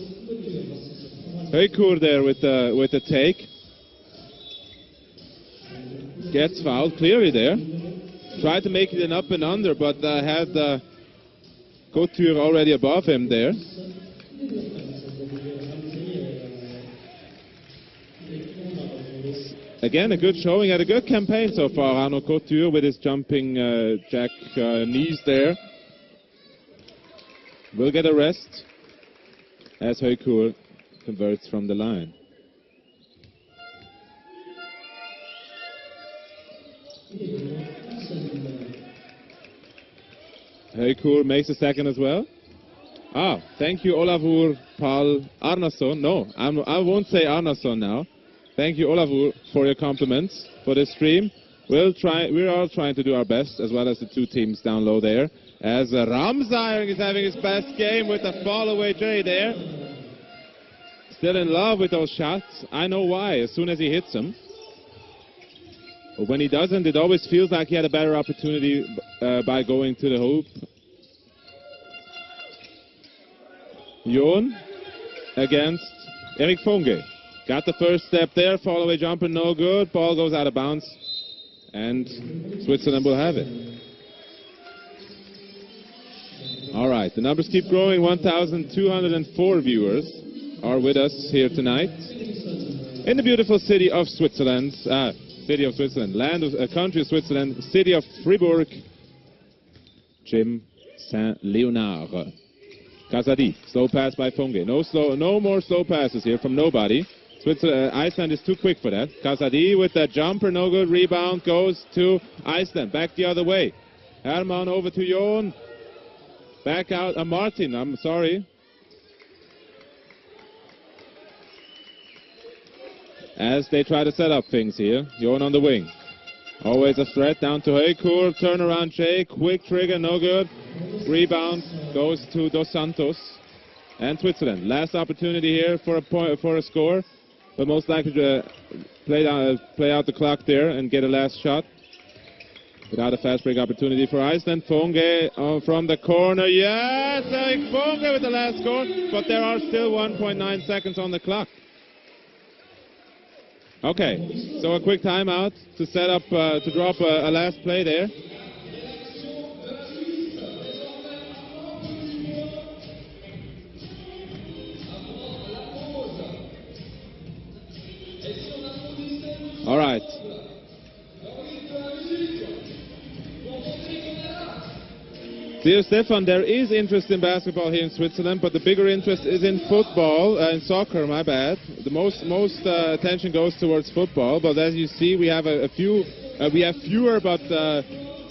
Heukur there with the take. Gets fouled clearly there. Tried to make it an up and under, but had Couture already above him there. Again, a good showing, had a good campaign so far, Arno Couture, with his jumping jack knees there. Will get a rest as Heukur converts from the line. Heukur makes a second as well. Ah, thank you, Olavur Pál Arnason. No, I won't say Arnason now. Thank you, Olavur, for your compliments for this stream. We're all trying to do our best, as well as the two teams down low there. As Ramsayr is having his best game with a fall-away J there. Still in love with those shots. I know why, as soon as he hits them. But when he doesn't, it always feels like he had a better opportunity by going to the hoop. Jon against Erik Funge. Got the first step there, fall-away jumper, no good. Ball goes out of bounds, and Switzerland will have it. All right, the numbers keep growing. 1,204 viewers are with us here tonight in the beautiful city of Switzerland. Country of Switzerland, city of Fribourg. Jim Saint-Léonard. Kasadi, slow pass by Funge. No more slow passes here from nobody. Iceland is too quick for that. Kasadi with that jumper, no good. Rebound goes to Iceland. Back the other way. Herman over to Jon. Back out. Martin, I'm sorry. As they try to set up things here. Jon on the wing. Always a threat down to Heukur. Turnaround J. Quick trigger, no good. Rebound goes to Dos Santos. And Switzerland. Last opportunity here for a score. But most likely to play out the clock there and get a last shot. Without a fast break opportunity for Iceland. Funge from the corner. Yes, Funge with the last score, but there are still 1.9 seconds on the clock. Okay, so a quick timeout to set up, to drop a last play there. All right. Dear Stefan, there is interest in basketball here in Switzerland, but the bigger interest is in football, in soccer, my bad. The most attention goes towards football, but as you see, we have fewer, but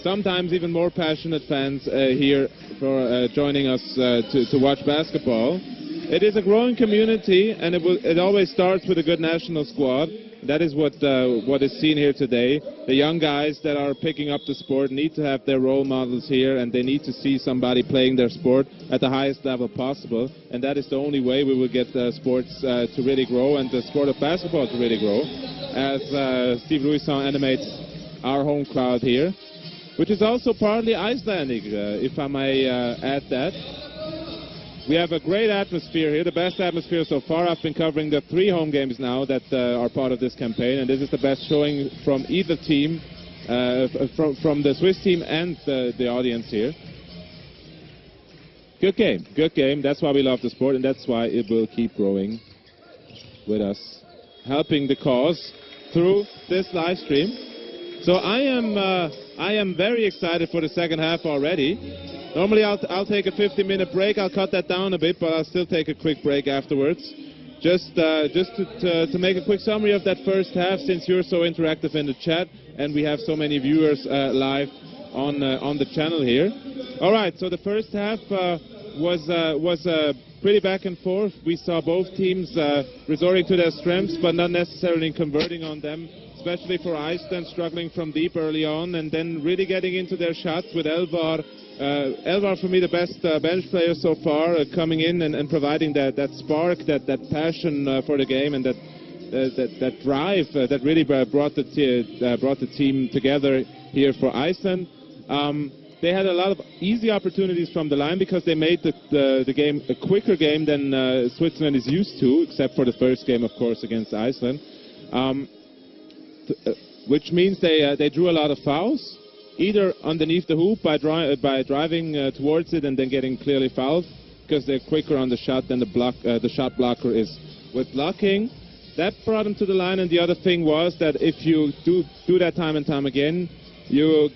sometimes even more passionate fans here for joining us to watch basketball. It is a growing community, and it always starts with a good national squad. That is what is seen here today. The young guys that are picking up the sport need to have their role models here, and they need to see somebody playing their sport at the highest level possible. And that is the only way we will get sports to really grow, and the sport of basketball to really grow, as Steve Louison animates our home crowd here, which is also partly Icelandic, if I may add that. We have a great atmosphere here, the best atmosphere so far. I've been covering the 3 home games now that are part of this campaign, and this is the best showing from either team, from the Swiss team and the audience here. Good game. That's why we love the sport, and that's why it will keep growing with us, helping the cause through this live stream. So I am very excited for the second half already. Normally I'll take a 50-minute break. I'll cut that down a bit, but I'll still take a quick break afterwards. Just to make a quick summary of that first half, since you're so interactive in the chat and we have so many viewers live on the channel here. All right, so the first half was pretty back and forth. We saw both teams resorting to their strengths, but not necessarily converting on them. Especially for Iceland, struggling from deep early on, and then really getting into their shots with Elvar. Elvar, for me, the best bench player so far, coming in and providing that spark, that passion for the game, and that drive that really brought the team together here for Iceland. They had a lot of easy opportunities from the line because they made the game a quicker game than Switzerland is used to, except for the first game, of course, against Iceland. Which means they drew a lot of fouls, either underneath the hoop by driving towards it and then getting clearly fouled, because they're quicker on the shot than the shot blocker is. With blocking, that brought them to the line, and the other thing was that if you do that time and time again, you'll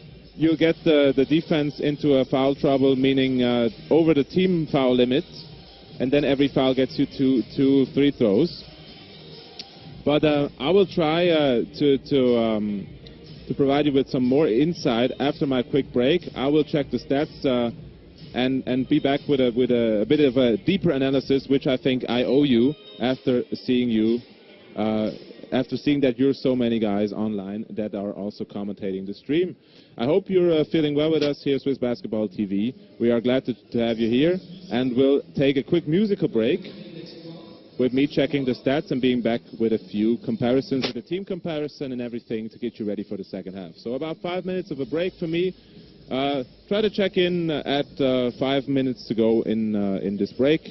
get the defense into a foul trouble, meaning over the team foul limit, and then every foul gets you two free throws. But I will try to provide you with some more insight after my quick break. I will check the stats and be back with a bit of a deeper analysis, which I think I owe you after seeing you, after seeing that you're so many guys online that are also commentating the stream. I hope you're feeling well with us here at Swiss Basketball TV. We are glad to have you here, and we'll take a quick musical break, with me checking the stats and being back with a few comparisons, with a team comparison and everything to get you ready for the second half. So about 5 minutes of a break for me. Try to check in at 5 minutes to go in this break.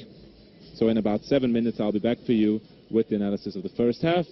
So in about 7 minutes I'll be back for you with the analysis of the first half.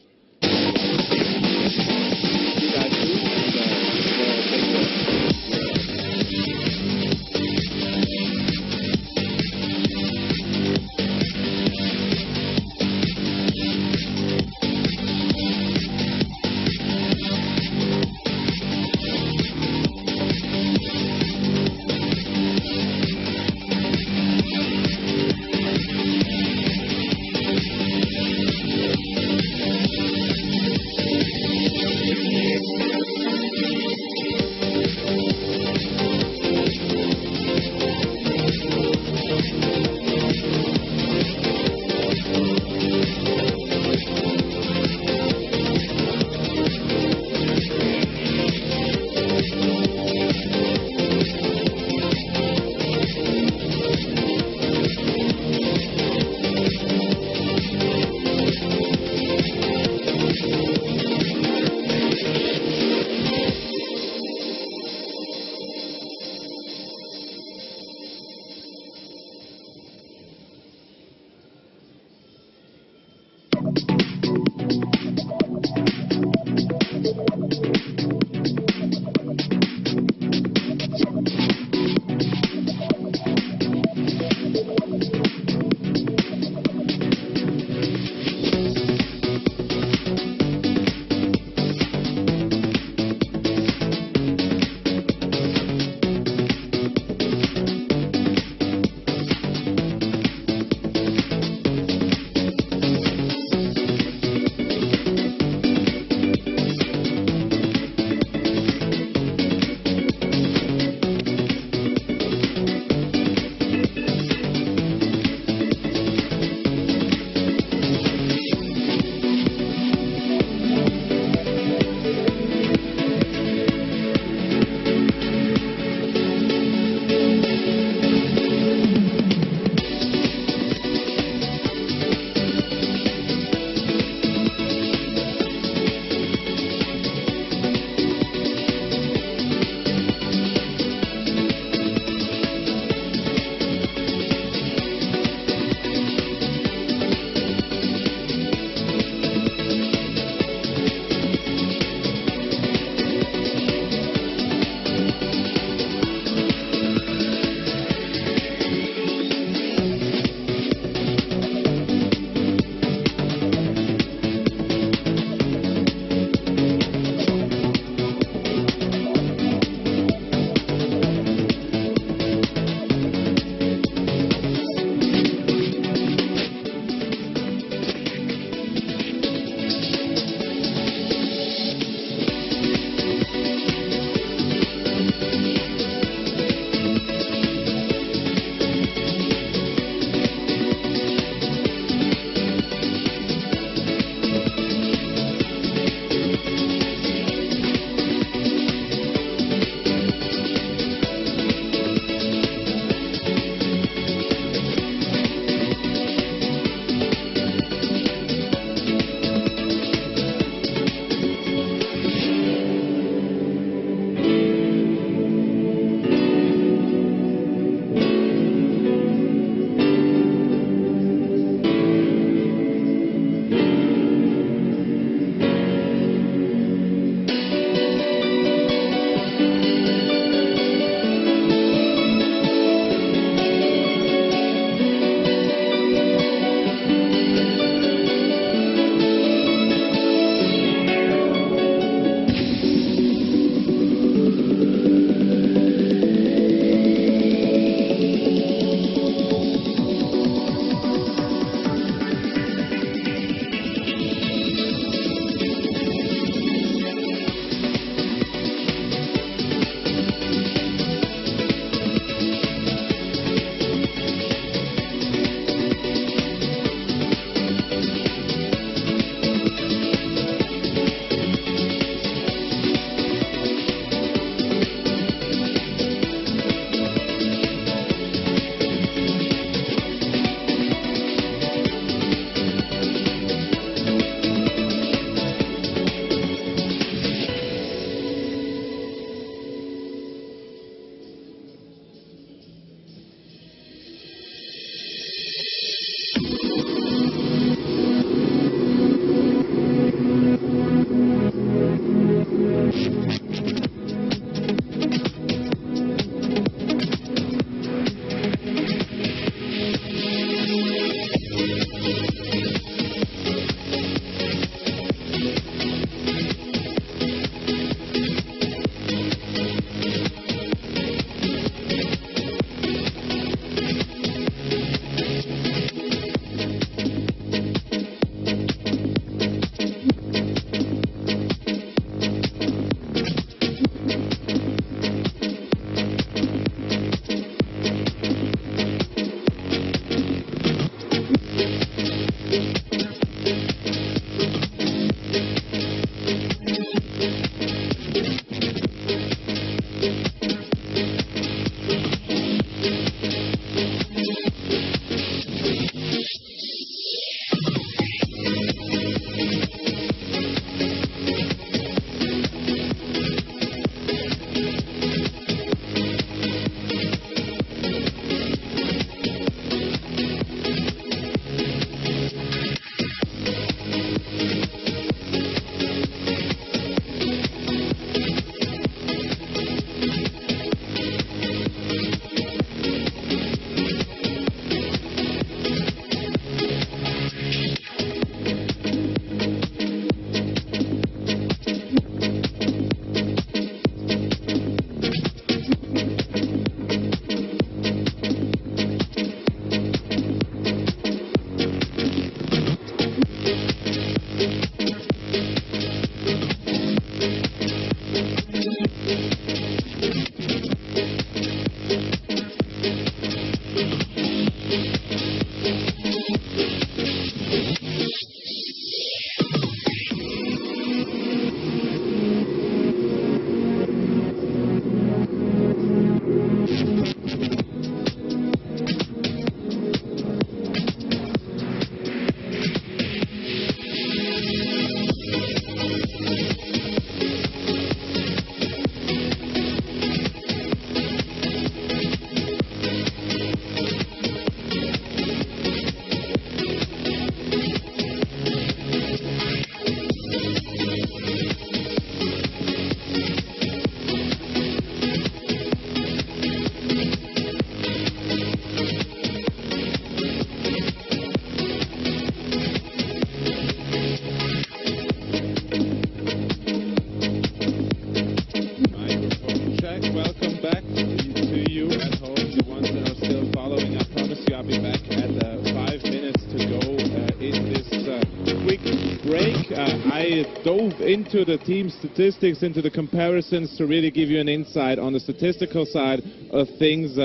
dove into the team statistics, into the comparisons to really give you an insight on the statistical side of things.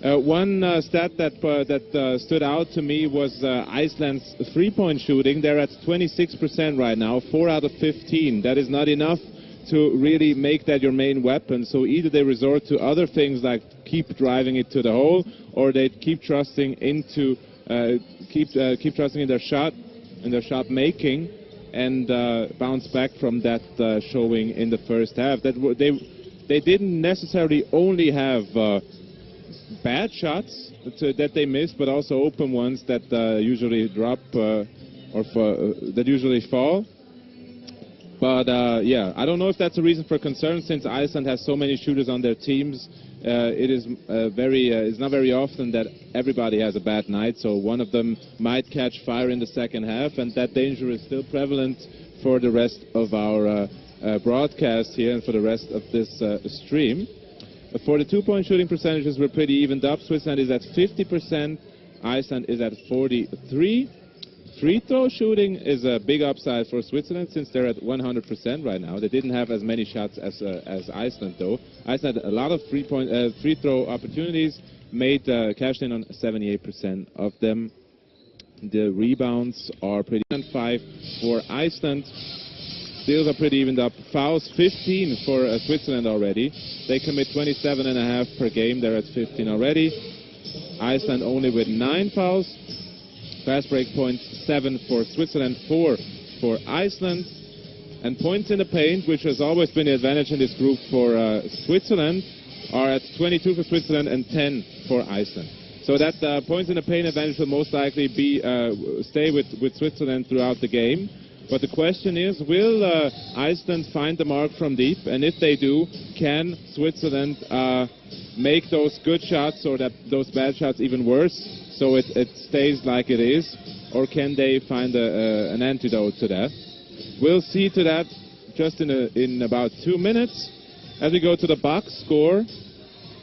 One stat that stood out to me was Iceland's three-point shooting. They're at 26% right now, 4 out of 15. That is not enough to really make that your main weapon. So either they resort to other things like keep driving it to the hole, or they keep trusting into keep trusting in their shot making, and bounce back from that showing in the first half. That they didn't necessarily only have bad shots that they missed, but also open ones that usually drop that usually fall. But yeah, I don't know if that's a reason for concern, since Iceland has so many shooters on their teams. It's not very often that everybody has a bad night, so one of them might catch fire in the second half, and that danger is still prevalent for the rest of our broadcast here and for the rest of this stream. For the two-point shooting percentages, we're pretty evened up. Switzerland is at 50%, Iceland is at 43%. Free throw shooting is a big upside for Switzerland, since they're at 100% right now. They didn't have as many shots as Iceland, though. Iceland had a lot of free throw opportunities, cashed in on 78% of them. The rebounds are pretty even 5 for Iceland. Steals are pretty evened up. Fouls 15 for Switzerland already. They commit 27.5 per game. They're at 15 already. Iceland only with 9 fouls. Fast break points 7 for Switzerland, 4 for Iceland. And points in the paint, which has always been the advantage in this group for Switzerland, are at 22 for Switzerland and 10 for Iceland. So that points in the paint advantage will most likely stay with Switzerland throughout the game. But the question is, will Iceland find the mark from deep? And if they do, can Switzerland make those good shots or those bad shots even worse, so it stays like it is? Or can they find an antidote to that? We'll see to that just in about 2 minutes. As we go to the box score,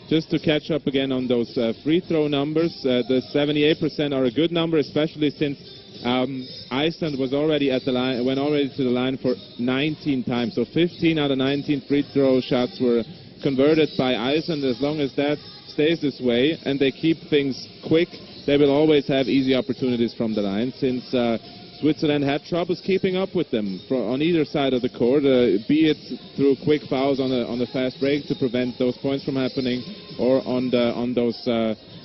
just to catch up again on those free throw numbers, the 78% are a good number, especially since Iceland was already at the line, went already to the line for 19 times. So 15 out of 19 free throw shots were converted by Iceland. As long as that stays this way and they keep things quick, they will always have easy opportunities from the line, since Switzerland had troubles keeping up with them on either side of the court, be it through quick fouls on the fast break to prevent those points from happening, or on those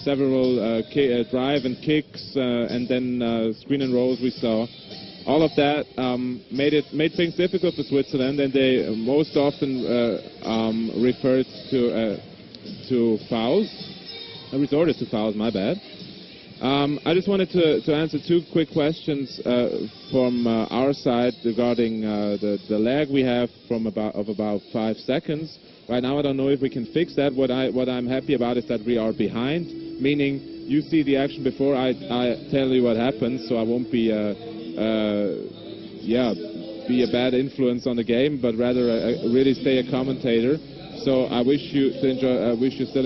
several drive and kicks and then screen and rolls we saw. All of that made things difficult for Switzerland, and they most often referred to fouls, resorted to fouls. My bad. I just wanted to answer 2 quick questions from our side regarding the lag we have of about 5 seconds. Right now, I don't know if we can fix that. What I'm happy about is that we are behind, meaning you see the action before I tell you what happens, so I won't be a bad influence on the game, but rather really stay a commentator. So I wish you still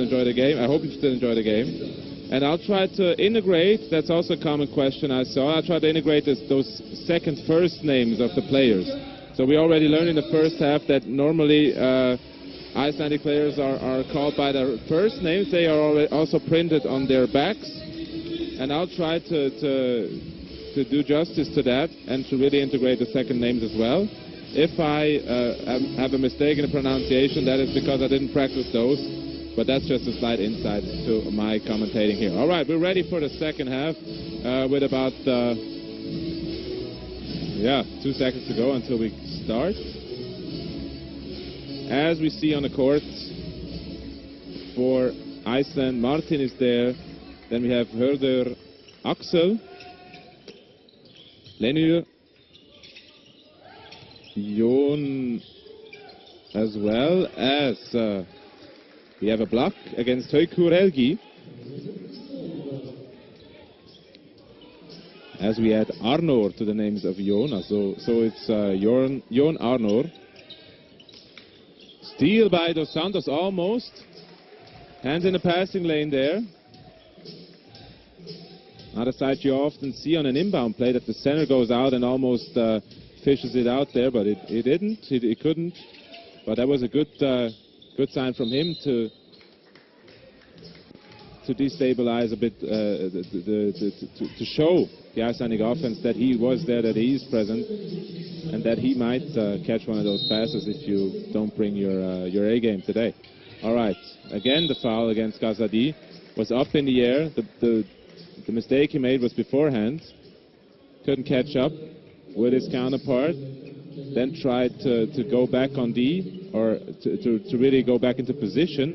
enjoy the game. I hope you still enjoy the game. And I'll try to integrate, that's also a common question I saw, I'll try to integrate those second first names of the players. So we already learned in the first half that normally Icelandic players are called by their first names. They are also printed on their backs. And I'll try to do justice to that and to really integrate the second names as well. If I have a mistake in the pronunciation, that is because I didn't practice those. But that's just a slight insight to my commentating here. All right, we're ready for the second half with about 2 seconds to go until we start. As we see on the court, for Iceland, Martin is there. Then we have Hörður Axel, Lenur, Jon, as well as we have a block against Haukur Helgi. As we add Arnor to the names of Jona, so it's Jon Arnor. Steal by Dos Santos almost. Hands in the passing lane there. Not a sight you often see on an inbound play, that the center goes out and almost fishes it out there, but it didn't. He couldn't. But that was a good sign from him to destabilize a bit, to show the Icelandic offense that he was there, that he is present, and that he might catch one of those passes if you don't bring your A game today. All right, again the foul against Kazadi was up in the air. The mistake he made was beforehand. Couldn't catch up with his counterpart. Then tried to go back on D, or to really go back into position.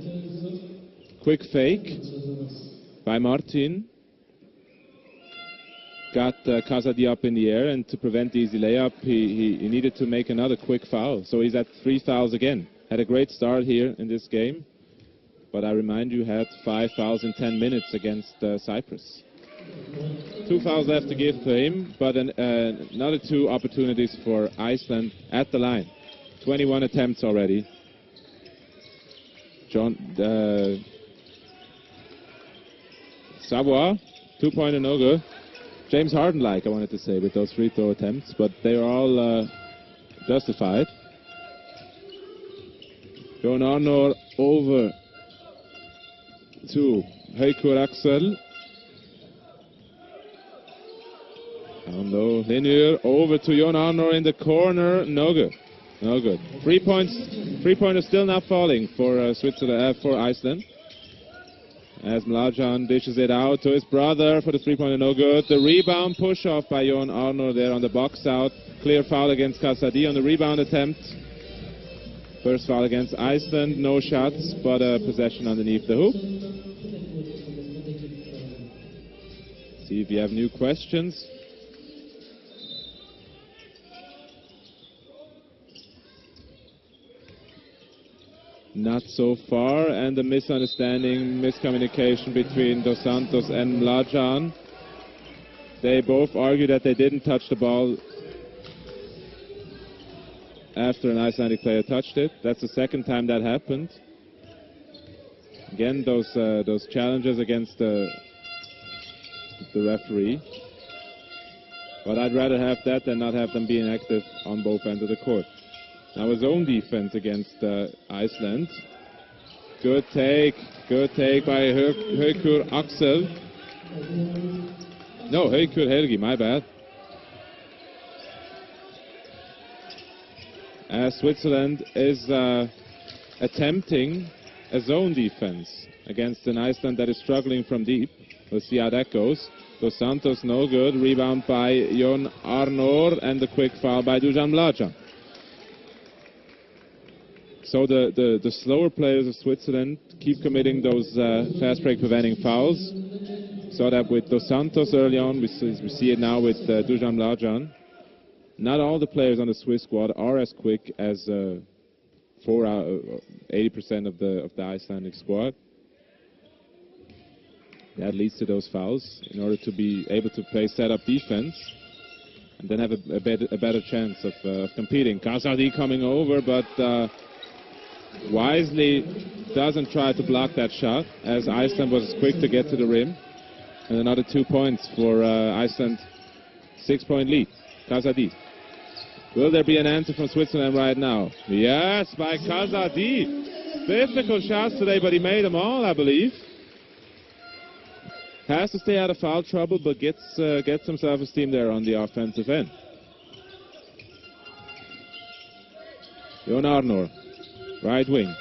Quick fake by Martin. Got Kazadi up in the air, and to prevent the easy layup, he needed to make another quick foul. So he's at 3 fouls again. Had a great start here in this game, but I remind you, had 5 fouls in 10 minutes against Cyprus. 2 fouls left to give to him, but another 2 opportunities for Iceland at the line. 21 attempts already. Savoie, 2-pointer, no good. James Harden-like, I wanted to say, with those free throw attempts, but they are all justified. Jon Arnor over to Haukur Axel. Down linear, over to Jon Arnor in the corner. No good. No good. 3 points. 3-pointer still not falling for Switzerland, for Iceland. As Mlajan dishes it out to his brother for the 3-pointer, no good. The rebound push-off by Jon Arnor there on the box out. Clear foul against Kazadi on the rebound attempt. First foul against Iceland. No shots, but a possession underneath the hoop. See if you have new questions. Not so far, and a misunderstanding, miscommunication between Dos Santos and Mlajan. They both argue that they didn't touch the ball after an Icelandic player touched it. That's the second time that happened. Again, those challenges against the referee. But I'd rather have that than not have them being active on both ends of the court. Now his own defense against Iceland. Good take by Haukur Axel. No, Haukur Helgi, my bad. As Switzerland is attempting a zone defense against an Iceland that is struggling from deep. We'll see how that goes. Dos Santos, no good. Rebound by Jon Arnor, and the quick foul by Dujan Mlajan. So the slower players of Switzerland keep committing those fast break preventing fouls. Saw that with Dos Santos early on. We see it now with Dujan Mlajan. Not all the players on the Swiss squad are as quick as 80% of the Icelandic squad. That leads to those fouls in order to be able to play set-up defense and then have a better chance of competing. Kazadi coming over, but wisely doesn't try to block that shot, as Iceland was quick to get to the rim. And another 2 points for Iceland, 6-point lead. Kazadi. Will there be an answer from Switzerland right now? Yes, by Kazadi. Difficult shots today, but he made them all, I believe. Has to stay out of foul trouble, but gets some self-esteem there on the offensive end. Jon Arnor. Right wing.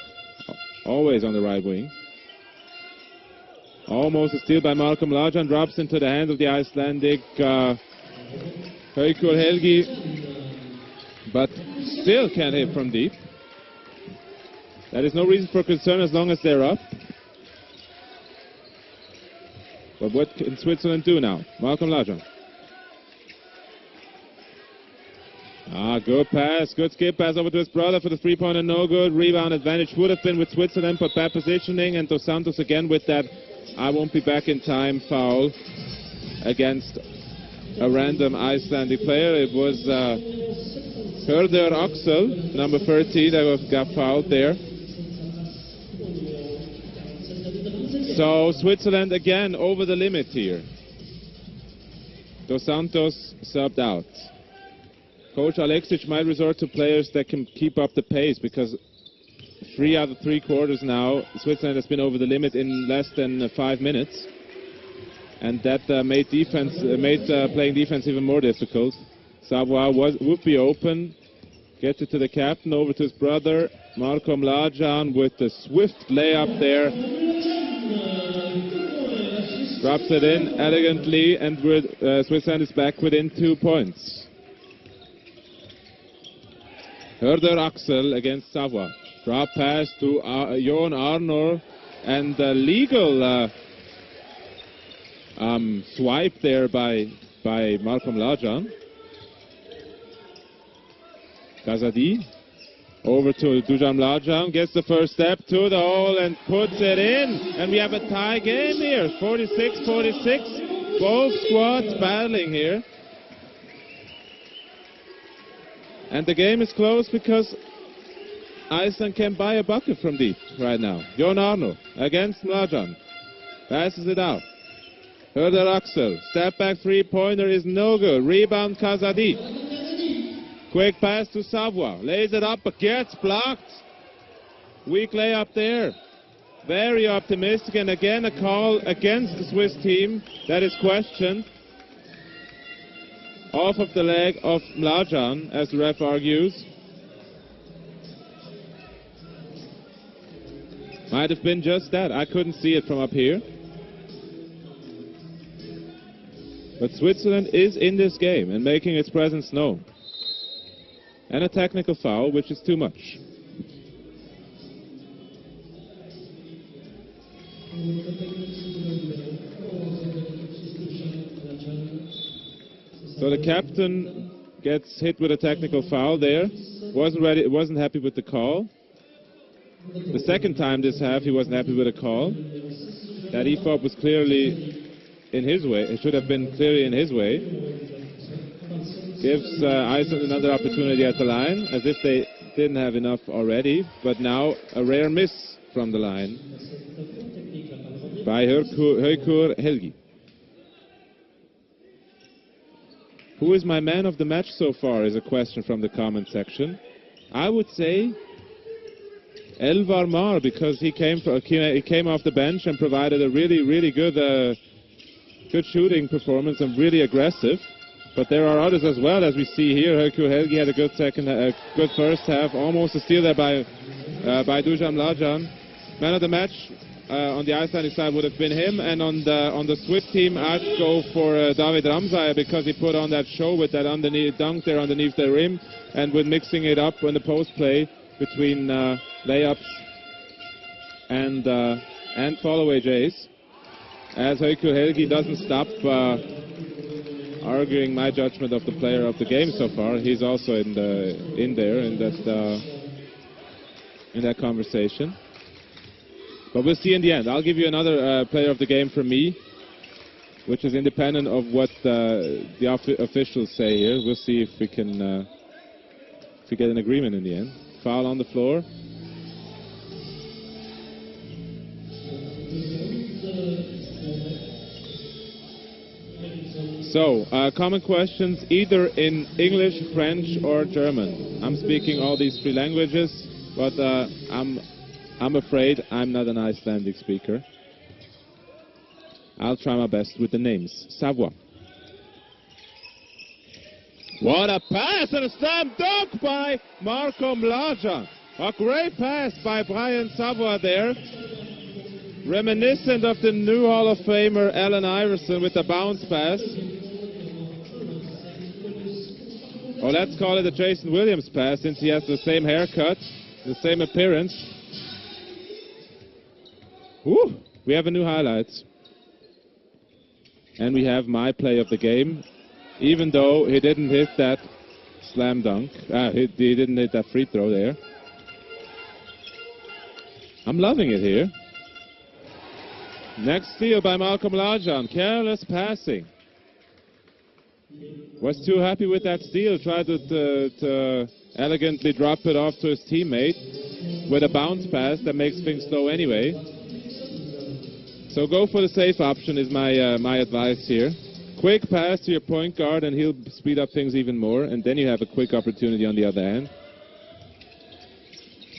Always on the right wing. Almost a steal by Malcolm Mlajan. Drops into the hands of the Icelandic Haukur Helgi. But still can't hit from deep. That is no reason for concern as long as they're up. But what can Switzerland do now? Malcolm Mlajan. Good pass, good skip pass over to his brother for the 3-pointer, no good. Rebound advantage would have been with Switzerland, but bad positioning, and Dos Santos again with that I won't be back in time foul against a random Icelandic player. It was Haukur Axel, number 13, that got fouled there. So Switzerland again over the limit here. Dos Santos subbed out. Coach Aleksic might resort to players that can keep up the pace, because 3 out of 3 quarters now, Switzerland has been over the limit in less than 5 minutes. And that made playing defense even more difficult. Savoie would be open. Gets it to the captain, over to his brother, Marko Mlađan, with the swift layup there. Drops it in elegantly, and Switzerland is back within 2 points. Herder Axel against Savoie. Drop pass to Jon Arnor, and a legal swipe there by Marko Mlađan. Kazadi over to Dujan Mlađan, gets the first step to the hole and puts it in. And we have a tie game here, 46-46. Both squads battling here. And the game is close because Iceland can buy a bucket from deep right now. Jon Arno against Mlađan. Passes it out. Herder Axel. Step back three-pointer is no good. Rebound Kazadi. Quick pass to Savoie. Lays it up, but gets blocked. Weak layup there. Very optimistic, and again a call against the Swiss team that is questioned. Off of the leg of Mlađan, as the ref argues. Might have been just that. I couldn't see it from up here. But Switzerland is in this game and making its presence known. And a technical foul, which is too much. So the captain gets hit with a technical foul there. Wasn't happy with the call. The second time this half, he wasn't happy with the call. That he thought was clearly in his way. It should have been clearly in his way. Gives Iceland another opportunity at the line, as if they didn't have enough already. But now a rare miss from the line by Haukur Helgi. Who is my man of the match so far is a question from the comment section. I would say Elvar Mar, because he came off the bench and provided a really good shooting performance and really aggressive. But there are others as well, as we see here. Haukur Helgi had a good first half, almost a steal there by Dujan Mlađan. Man of the match on the Icelandic side would have been him, and on the Swiss team, I'd go for David Ramsay, because he put on that show with that underneath dunk there underneath the rim, and with mixing it up in the post play between layups and follow AJs. As Haukur Helgi doesn't stop arguing my judgment of the player of the game so far, he's also in that conversation. But we'll see in the end. I'll give you another player of the game from me, which is independent of what the officials say here. We'll see if we can if we get an agreement in the end. Foul on the floor. So, common questions either in English, French, or German. I'm speaking all these 3 languages, but I'm afraid I'm not an Icelandic speaker. I'll try my best with the names. Savoie. What a pass and a slam dunk by Marko Mlađan. A great pass by Brian Savoie there. Reminiscent of the new Hall of Famer Allen Iverson with a bounce pass. Or let's call it a Jason Williams pass, since he has the same haircut, the same appearance. Woo! We have a new highlight. And we have my play of the game, even though he didn't hit that slam dunk. He didn't hit that free throw there. I'm loving it here. Next steal by Marko Mlađan. Careless passing. Was too happy with that steal. Tried to elegantly drop it off to his teammate with a bounce pass that makes things slow anyway. So go for the safe option is my advice here. Quick pass to your point guard, and he'll speed up things even more, and then you have a quick opportunity on the other end.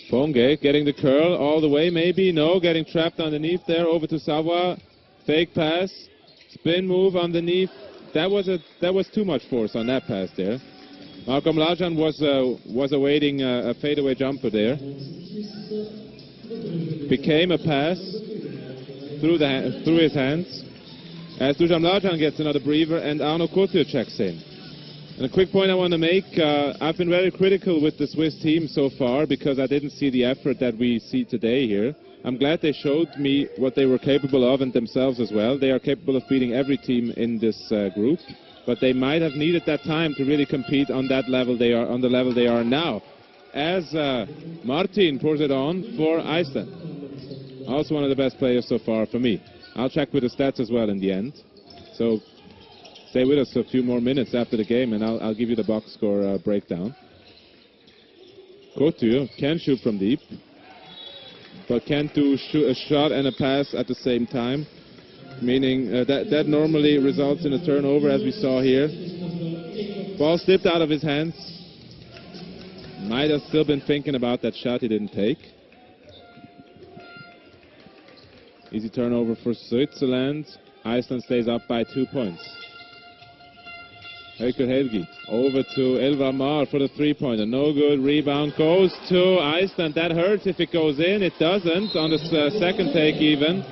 Ponge getting the curl all the way, maybe, no, getting trapped underneath there, over to Savoie. Fake pass, spin move underneath. That was too much force on that pass there. Malcolm Lajan was awaiting a fadeaway jumper there. Became a pass through his hands. As Dusan Lajan gets another breather, and Arno Couture checks in. And a quick point I want to make, I've been very critical with the Swiss team so far because I didn't see the effort that we see today here. I'm glad they showed me what they were capable of, and themselves as well. They are capable of beating every team in this group, but they might have needed that time to really compete on that level they are, on the level they are now. As Martin pours it on for Iceland. Also one of the best players so far for me. I'll check with the stats as well in the end. So stay with us for a few more minutes after the game, and I'll give you the box score breakdown. Couture can shoot from deep, but can't do a shot and a pass at the same time, meaning that normally results in a turnover, as we saw here. Ball slipped out of his hands. Might have still been thinking about that shot he didn't take. Easy turnover for Switzerland. Iceland stays up by 2 points. Heiko Helgi over to Elvar Mar for the three-pointer. No good. Rebound goes to Iceland. That hurts if it goes in. It doesn't on the second take even.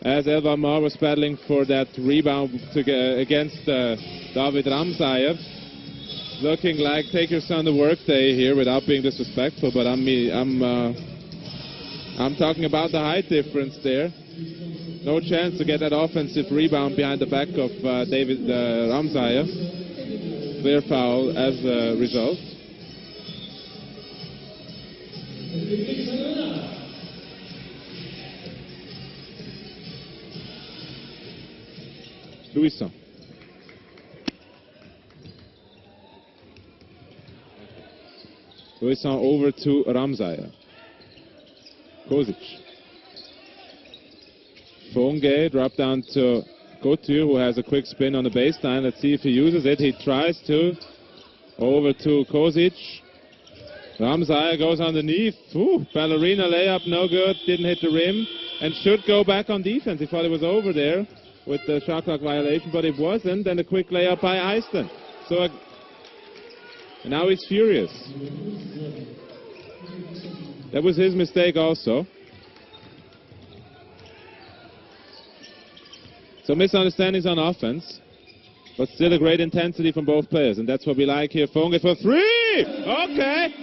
As Elvar Mar was battling for that rebound against David Ramsayev. Looking like take your son to work day here without being disrespectful, but I'm talking about the height difference there. No chance to get that offensive rebound behind the back of David Ramsayev. Clear foul as a result. Louison. Louison over to Ramsayev. Kozic. Fonge drop down to Couture, who has a quick spin on the baseline. Let's see if he uses it. He tries to. Over to Kozic. Ramsayev goes underneath. Ooh, ballerina layup, no good. Didn't hit the rim. And should go back on defense. He thought it was over there with the shot clock violation, but it wasn't. And a quick layup by Iceland. So now he's furious. That was his mistake also. So misunderstandings on offense, but still a great intensity from both players, and that's what we like here. Fonge for three! Okay,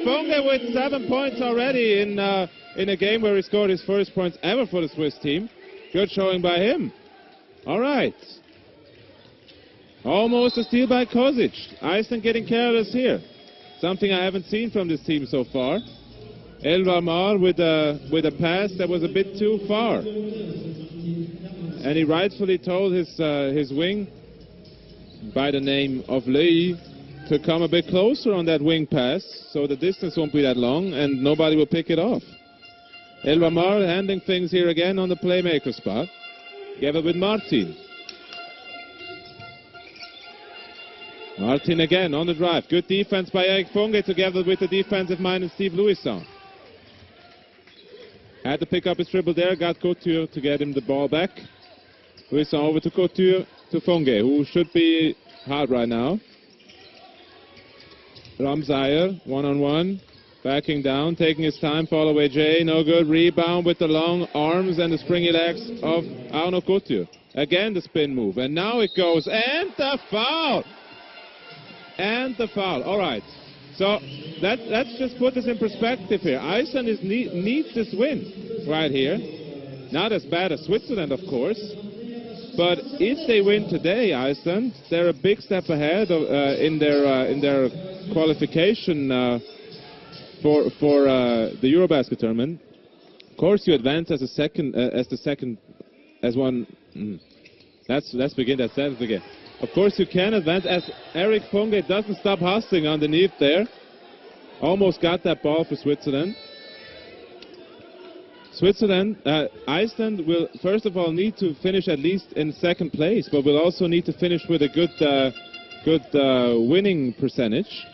Fonge with 7 points already in a game where he scored his first points ever for the Swiss team. Good showing by him. All right. Almost a steal by Kozic. Iceland getting careless here. Something I haven't seen from this team so far. Elvar Mar with a pass that was a bit too far. And he rightfully told his wing, by the name of Lei, to come a bit closer on that wing pass, so the distance won't be that long, and nobody will pick it off. Elvar Mar handling things here again on the playmaker spot. Together with Martin. Martin again on the drive. Good defense by Eric Fonge together with the defensive mind of Steve Louison. Had to pick up his dribble there, got Couture to get him the ball back. Louison over to Couture to Fonge, who should be hard right now. Ramsayev, one-on-one, backing down, taking his time, fall away Jay, no good. Rebound with the long arms and the springy legs of Arno Couture. Again the spin move, and now it goes, and the foul! And the foul, all right. So let's just put this in perspective here. Iceland needs this win right here. Not as bad as Switzerland, of course. But if they win today, Iceland, they're a big step ahead in their qualification for the Eurobasket tournament. Of course, you advance as one. Let's begin that sentence again. Of course, you can advance as Eric Fonge doesn't stop hustling underneath there. Almost got that ball for Switzerland. Switzerland, Iceland will first of all need to finish at least in second place, but will also need to finish with a good winning percentage.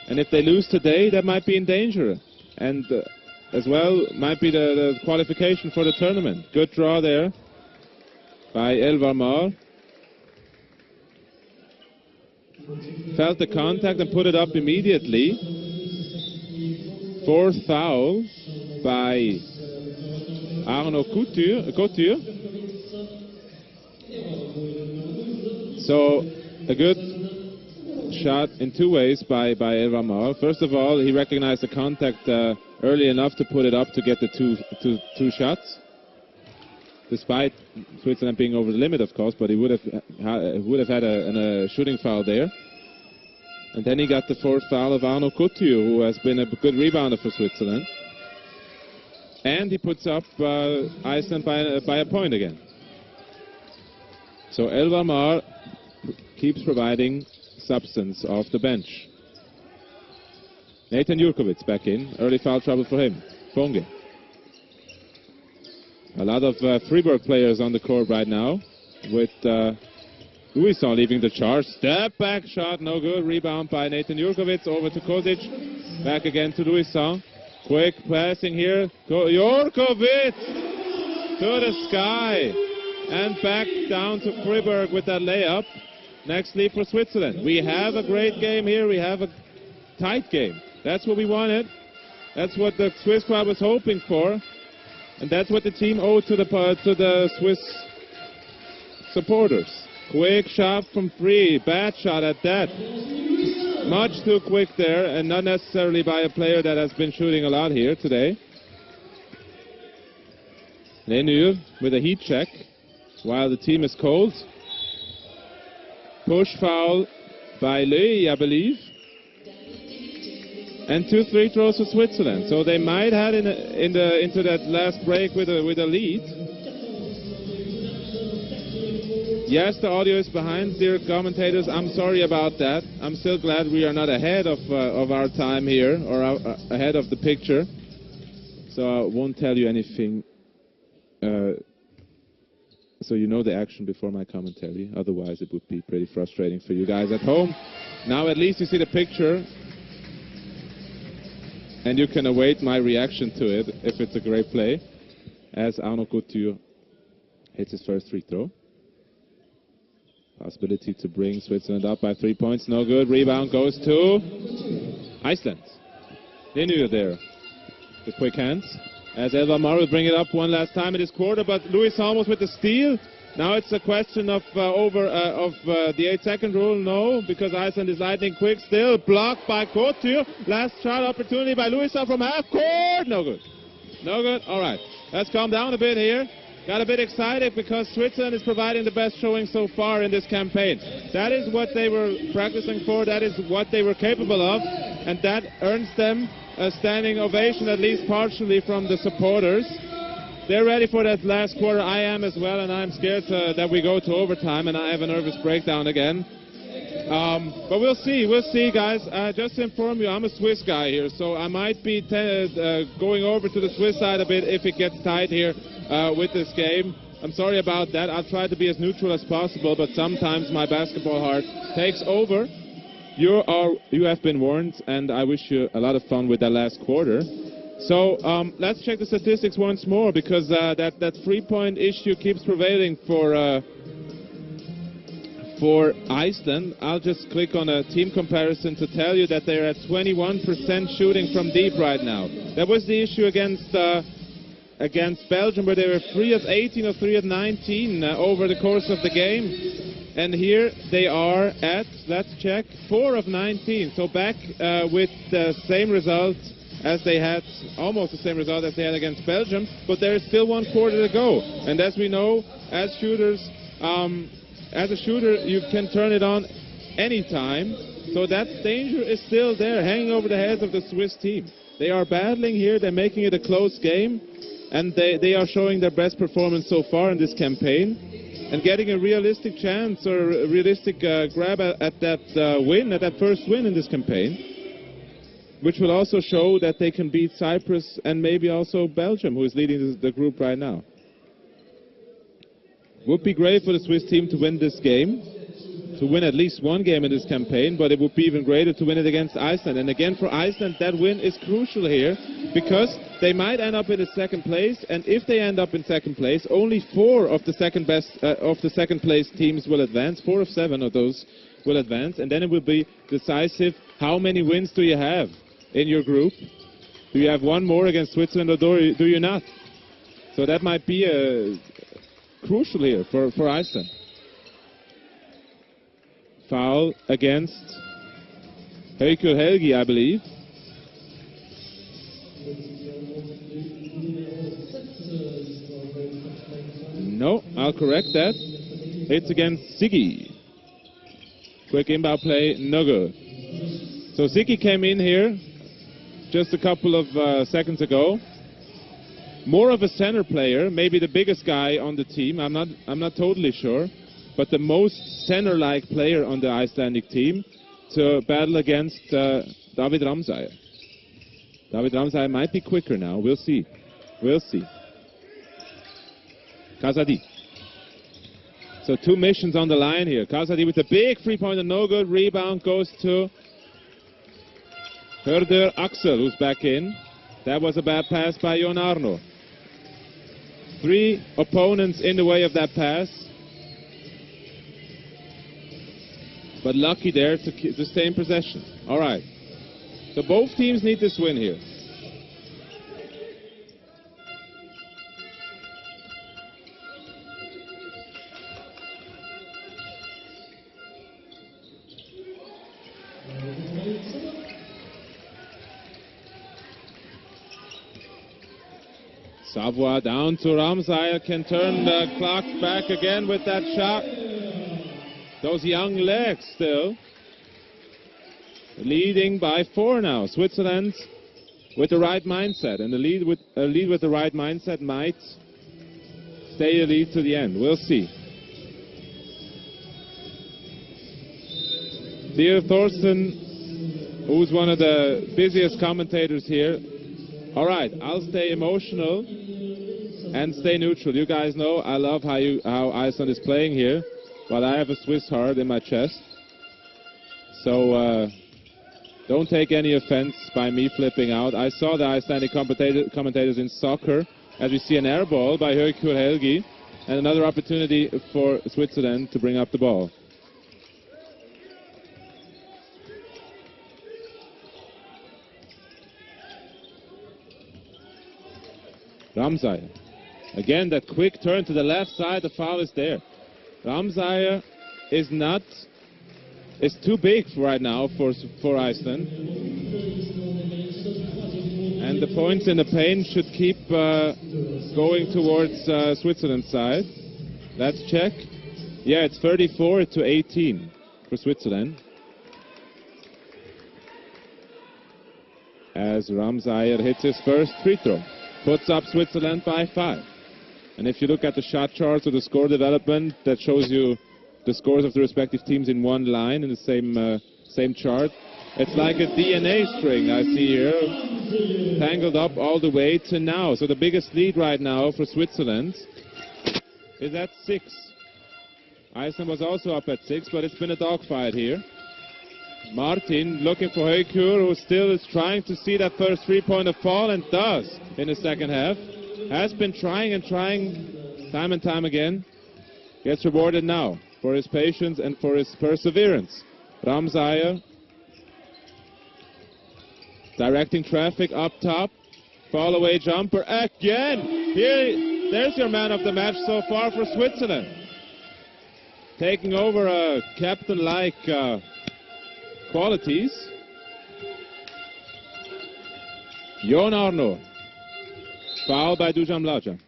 And if they lose today, that might be in danger. And as well, might be the qualification for the tournament. Good draw there by Elvar. Felt the contact and put it up immediately. Fourth foul by Arno Couture. So a good shot in two ways by Elvar. First of all, he recognized the contact early enough to put it up to get the two shots, despite Switzerland being over the limit, of course, but he would have had a shooting foul there. And then he got the fourth foul of Arno Couture, who has been a good rebounder for Switzerland. And he puts up Iceland by a point again. So Elvar keeps providing substance off the bench. Nathan Jurkovic back in. Early foul trouble for him. Bonge. A lot of Fribourg players on the court right now, with Louison leaving the charge. Step back shot, no good. Rebound by Nathan Jurkovic. Over to Kozic. Back again to Louison. Quick passing here. Jurkovic to the sky. And back down to Fribourg with that layup. Next lead for Switzerland. We have a great game here. We have a tight game. That's what we wanted. That's what the Swiss crowd was hoping for. And that's what the team owed to the Swiss supporters. Quick shot from three. Bad shot at that. Much too quick there, and not necessarily by a player that has been shooting a lot here today. Lenur with a heat check while the team is cold. Push foul by Leuy, I believe. And 2 free throws for Switzerland. So they might head into that last break with a lead. Yes, the audio is behind, dear commentators. I'm sorry about that. I'm still glad we are not ahead of our time here, or ahead of the picture. So I won't tell you anything. So you know the action before my commentary. Otherwise, it would be pretty frustrating for you guys at home. Now at least you see the picture. And you can await my reaction to it if it's a great play, as Arno Couture hits his first free throw. Possibility to bring Switzerland up by 3 points. No good. Rebound goes to Iceland. Lenur there. The quick hands. As Elvar will bring it up one last time in this quarter, but Louison was with the steal. Now it's a question of the 8-second rule. No, because Iceland is lightning quick still. Blocked by Couture. Last shot opportunity by Louison from half court. No good. No good. All right. Let's calm down a bit here. Got a bit excited because Switzerland is providing the best showing so far in this campaign. That is what they were practicing for. That is what they were capable of. And that earns them a standing ovation, at least partially, from the supporters. They're ready for that last quarter. I am as well, and I'm scared that we go to overtime and I have a nervous breakdown again. But we'll see, guys. Just to inform you, I'm a Swiss guy here, so I might be going over to the Swiss side a bit if it gets tight here with this game. I'm sorry about that. I'll try to be as neutral as possible, but sometimes my basketball heart takes over. You have been warned, and I wish you a lot of fun with that last quarter. So let's check the statistics once more, because that 3-point issue keeps prevailing for Iceland. I'll just click on a team comparison to tell you that they're at 21% shooting from deep right now. That was the issue against Belgium, where they were 3 of 18 or 3 of 19 over the course of the game. And here they are at, let's check, 4 of 19. So back with the same result as they had, almost the same result as they had against Belgium, but there is still 1 quarter to go. And as we know, as shooters, as a shooter, you can turn it on anytime. So that danger is still there, hanging over the heads of the Swiss team. They are battling here, they're making it a close game, and they are showing their best performance so far in this campaign, and getting a realistic chance or a realistic grab at that win, at that first win in this campaign. which will also show that they can beat Cyprus and maybe also Belgium, who is leading the group right now. Would be great for the Swiss team to win this game, to win at least one game in this campaign, but it would be even greater to win it against Iceland. And again, for Iceland, that win is crucial here, because they might end up in the second place, and if they end up in second place, only 4 of the second place teams will advance. 4 of 7 of those will advance, and then it will be decisive. How many wins do you have in your group? Do you have one more against Switzerland, or do you not? So that might be crucial here for Iceland. Foul against Haukur Helgi, I believe. No, I'll correct that. It's against Siggy. Quick inbound play, no good. So Siggy came in here just a couple of seconds ago. More of a center player, maybe the biggest guy on the team. I'm not totally sure, but the most center-like player on the Icelandic team to battle against David Ramsay. David Ramsay might be quicker now. We'll see. We'll see. Kazadi. So 2 missions on the line here. Kazadi with a big three-pointer, no good. Rebound goes to Hörder Axel, who's back in. That was a bad pass by Jon Arno. 3 opponents in the way of that pass. But lucky there to stay in possession. All right. So both teams need this win here. Savoie down to Ramsay, can turn the clock back again with that shot. Those young legs still. Leading by 4 now. Switzerland with the right mindset. And the lead with the right mindset might stay a lead to the end. We'll see. Dear Thorsten, who's one of the busiest commentators here. All right, I'll stay emotional and stay neutral. You guys know I love how Iceland is playing here, but I have a Swiss heart in my chest. So don't take any offense by me flipping out. I saw the Icelandic commentators in soccer as we see an air ball by Haukur Helgi and another opportunity for Switzerland to bring up the ball. Ramsay. Again, that quick turn to the left side, the foul is there. Ramsay is too big right now for Iceland. And the points in the paint should keep going towards Switzerland's side. Let's check. Yeah, it's 34-18 for Switzerland. As Ramsay hits his first free throw. Puts up Switzerland by 5. And if you look at the shot charts or the score development, that shows you the scores of the respective teams in one line in the same chart. It's like a DNA string I see here, tangled up all the way to now. So the biggest lead right now for Switzerland is at 6. Iceland was also up at 6, but it's been a dogfight here. Martin looking for Haukur, who still is trying to see that first three-pointer fall, and does in the second half. Has been trying and trying time and time again. Gets rewarded now for his patience and for his perseverance. Ramsay directing traffic up top. Fall away jumper again. Here, there's your man of the match so far for Switzerland. Taking over a captain-like qualities. Jon Arno. Foul by Dusan Mlađa.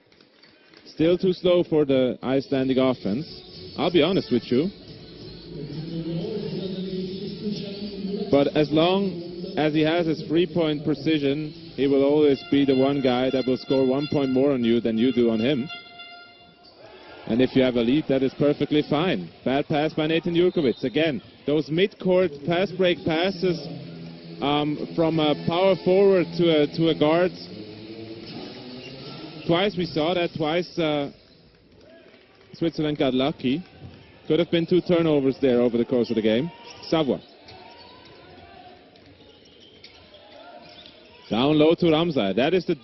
Still too slow for the Icelandic offense. I'll be honest with you. But as long as he has his three-point precision, he will always be the one guy that will score 1 point more on you than you do on him. And if you have a lead, that is perfectly fine. Bad pass by Nathan Jurkovic. Again, those mid-court pass break passes from a power forward to a guard. Twice we saw that. Twice Switzerland got lucky. Could have been 2 turnovers there over the course of the game. Savoie. Down low to Ramsay. That is the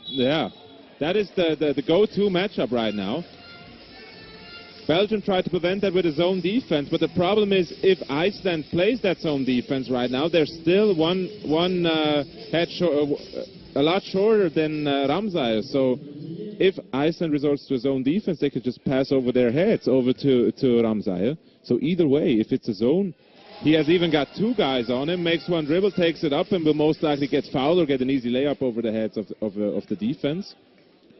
go-to matchup right now. Belgium tried to prevent that with a zone defense, but the problem is if Iceland plays that zone defense right now, they're still one head a lot shorter than Ramsay. So if Iceland resorts to a zone defense, they could just pass over their heads over to Ramsay. So either way, if it's a zone, he has even got 2 guys on him, makes one dribble, takes it up, and will most likely get fouled or get an easy layup over the heads of the defense.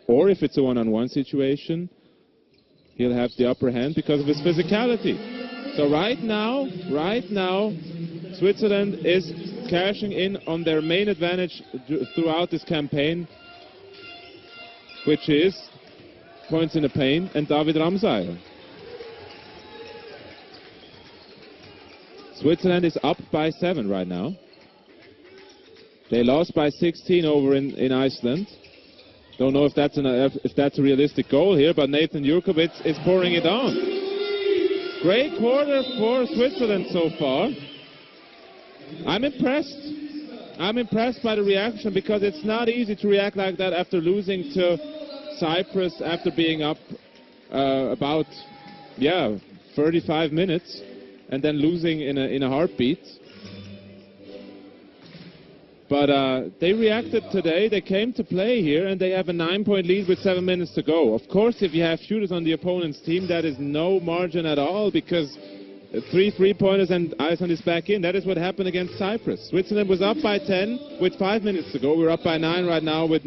Or if it's a one-on-one situation, he'll have the upper hand because of his physicality. So right now, Switzerland is cashing in on their main advantage throughout this campaign, which is points in the paint and David Ramsay. Switzerland is up by 7 right now. They lost by 16 over in Iceland. Don't know if that's a realistic goal here, but Nathan Jurkovic is pouring it on. Great quarter for Switzerland so far. I'm impressed. I'm impressed by the reaction because it's not easy to react like that after losing to Cyprus after being up about 35 minutes and then losing in a heartbeat. But they reacted today, they came to play here, and they have a 9-point lead with 7 minutes to go. Of course, if you have shooters on the opponent's team, that is no margin at all, because 3 3-pointers and Iceland is back in. That is what happened against Cyprus. Switzerland was up by 10 with 5 minutes to go. We're up by 9 right now with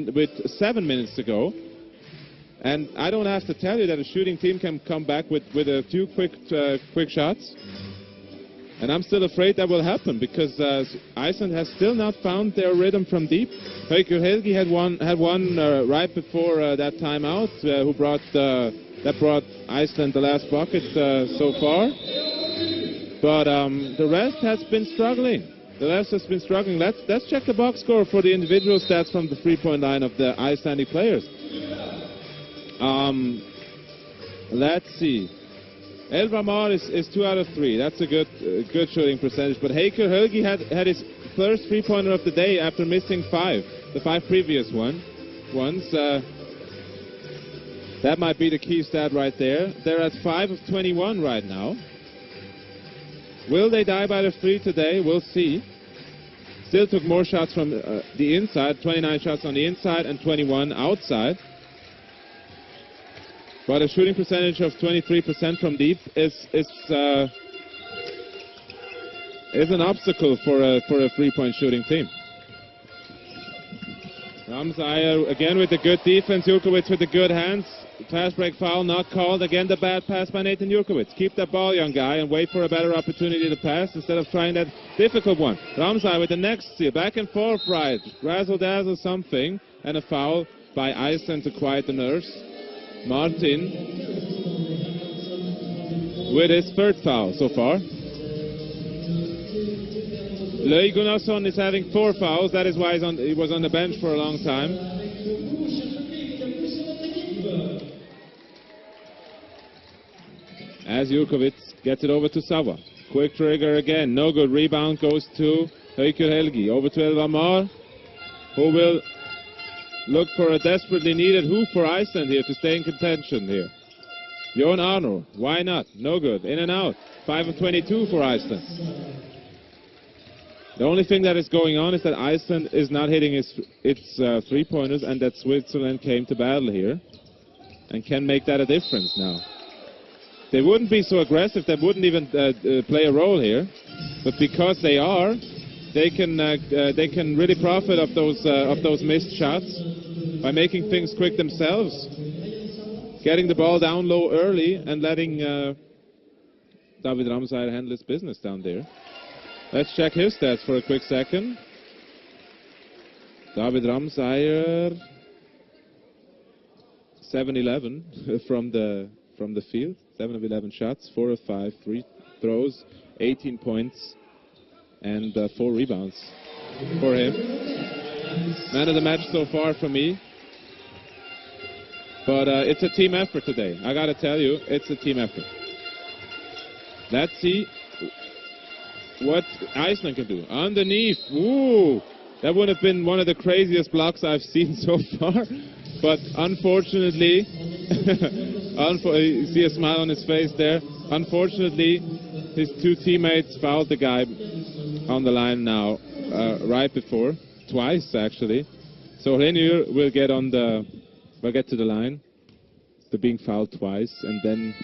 7 minutes to go. And I don't have to tell you that a shooting team can come back with a few quick shots. And I'm still afraid that will happen because Iceland has still not found their rhythm from deep. Haukur Helgi had one right before that timeout, that brought Iceland the last bucket so far. But the rest has been struggling. Let's check the box score for the individual stats from the 3-point line of the Icelandic players. Let's see. Elvar Fridriksson is 2 out of 3. That's a good shooting percentage. But Haukur Helgi had his first 3-pointer of the day after missing 5, the 5 previous ones. That might be the key stat right there. They're at 5 of 21 right now. Will they die by the 3 today? We'll see. Still took more shots from the inside, 29 shots on the inside and 21 outside. But a shooting percentage of 23% from deep is an obstacle for a 3-point shooting team. Ramsay again with the good defense. Jurkovic with the good hands. Pass break foul not called. Again the bad pass by Nathan Jurkovic. Keep that ball, young guy, and wait for a better opportunity to pass instead of trying that difficult one. Ramsay with the next steal. Back and forth right. Razzle-dazzle something. And a foul by Iceland to quiet the nerves. Martin with his 3rd foul so far. Løy Gunnarsson is having 4 fouls. That is why he was on the bench for a long time. As Jurkovic gets it over to Savoie. Quick trigger again. No good. Rebound goes to Haukur Helgi. Over to Elvar, who will look for a desperately needed hoop for Iceland here to stay in contention here. Jon Arnor, why not? No good. In and out. 5 of 22 for Iceland. The only thing that is going on is that Iceland is not hitting its 3-pointers and that Switzerland came to battle here and can make that a difference now. They wouldn't be so aggressive, they wouldn't even play a role here, but because they are, they can really profit of those missed shots by making things quick themselves, getting the ball down low early and letting David Ramsay handle his business down there. Let's check his stats for a quick second. David Ramsay 7-11 from the field, 7 of 11 shots, 4 of 5 free throws, 18 points, and 4 rebounds. for him. Man of the match so far for me. But it's a team effort today. I gotta tell you, it's a team effort. Let's see what Iceland can do. Underneath, ooh, that would have been one of the craziest blocks I've seen so far. But unfortunately, you see a smile on his face there. Unfortunately, his two teammates fouled the guy on the line now, right before, twice actually. So Lenur will get to the line for being fouled twice, and then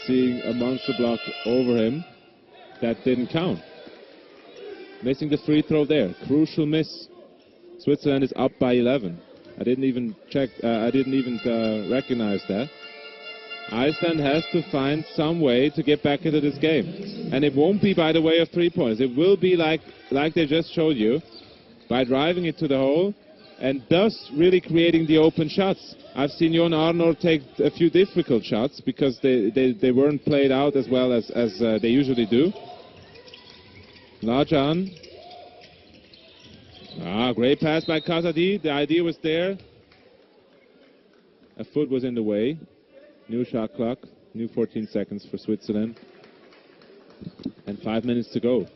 seeing a monster block over him that didn't count. Missing the free throw there, crucial miss. Switzerland is up by 11. I didn't even recognize that. Iceland has to find some way to get back into this game. And it won't be by the way of 3-pointers. It will be like they just showed you, by driving it to the hole and thus really creating the open shots. I've seen Jon Arnor take a few difficult shots because they weren't played out as well as they usually do. Lajan. Great pass by Kazadi. The idea was there. A foot was in the way. New shot clock. New 14 seconds for Switzerland. And 5 minutes to go.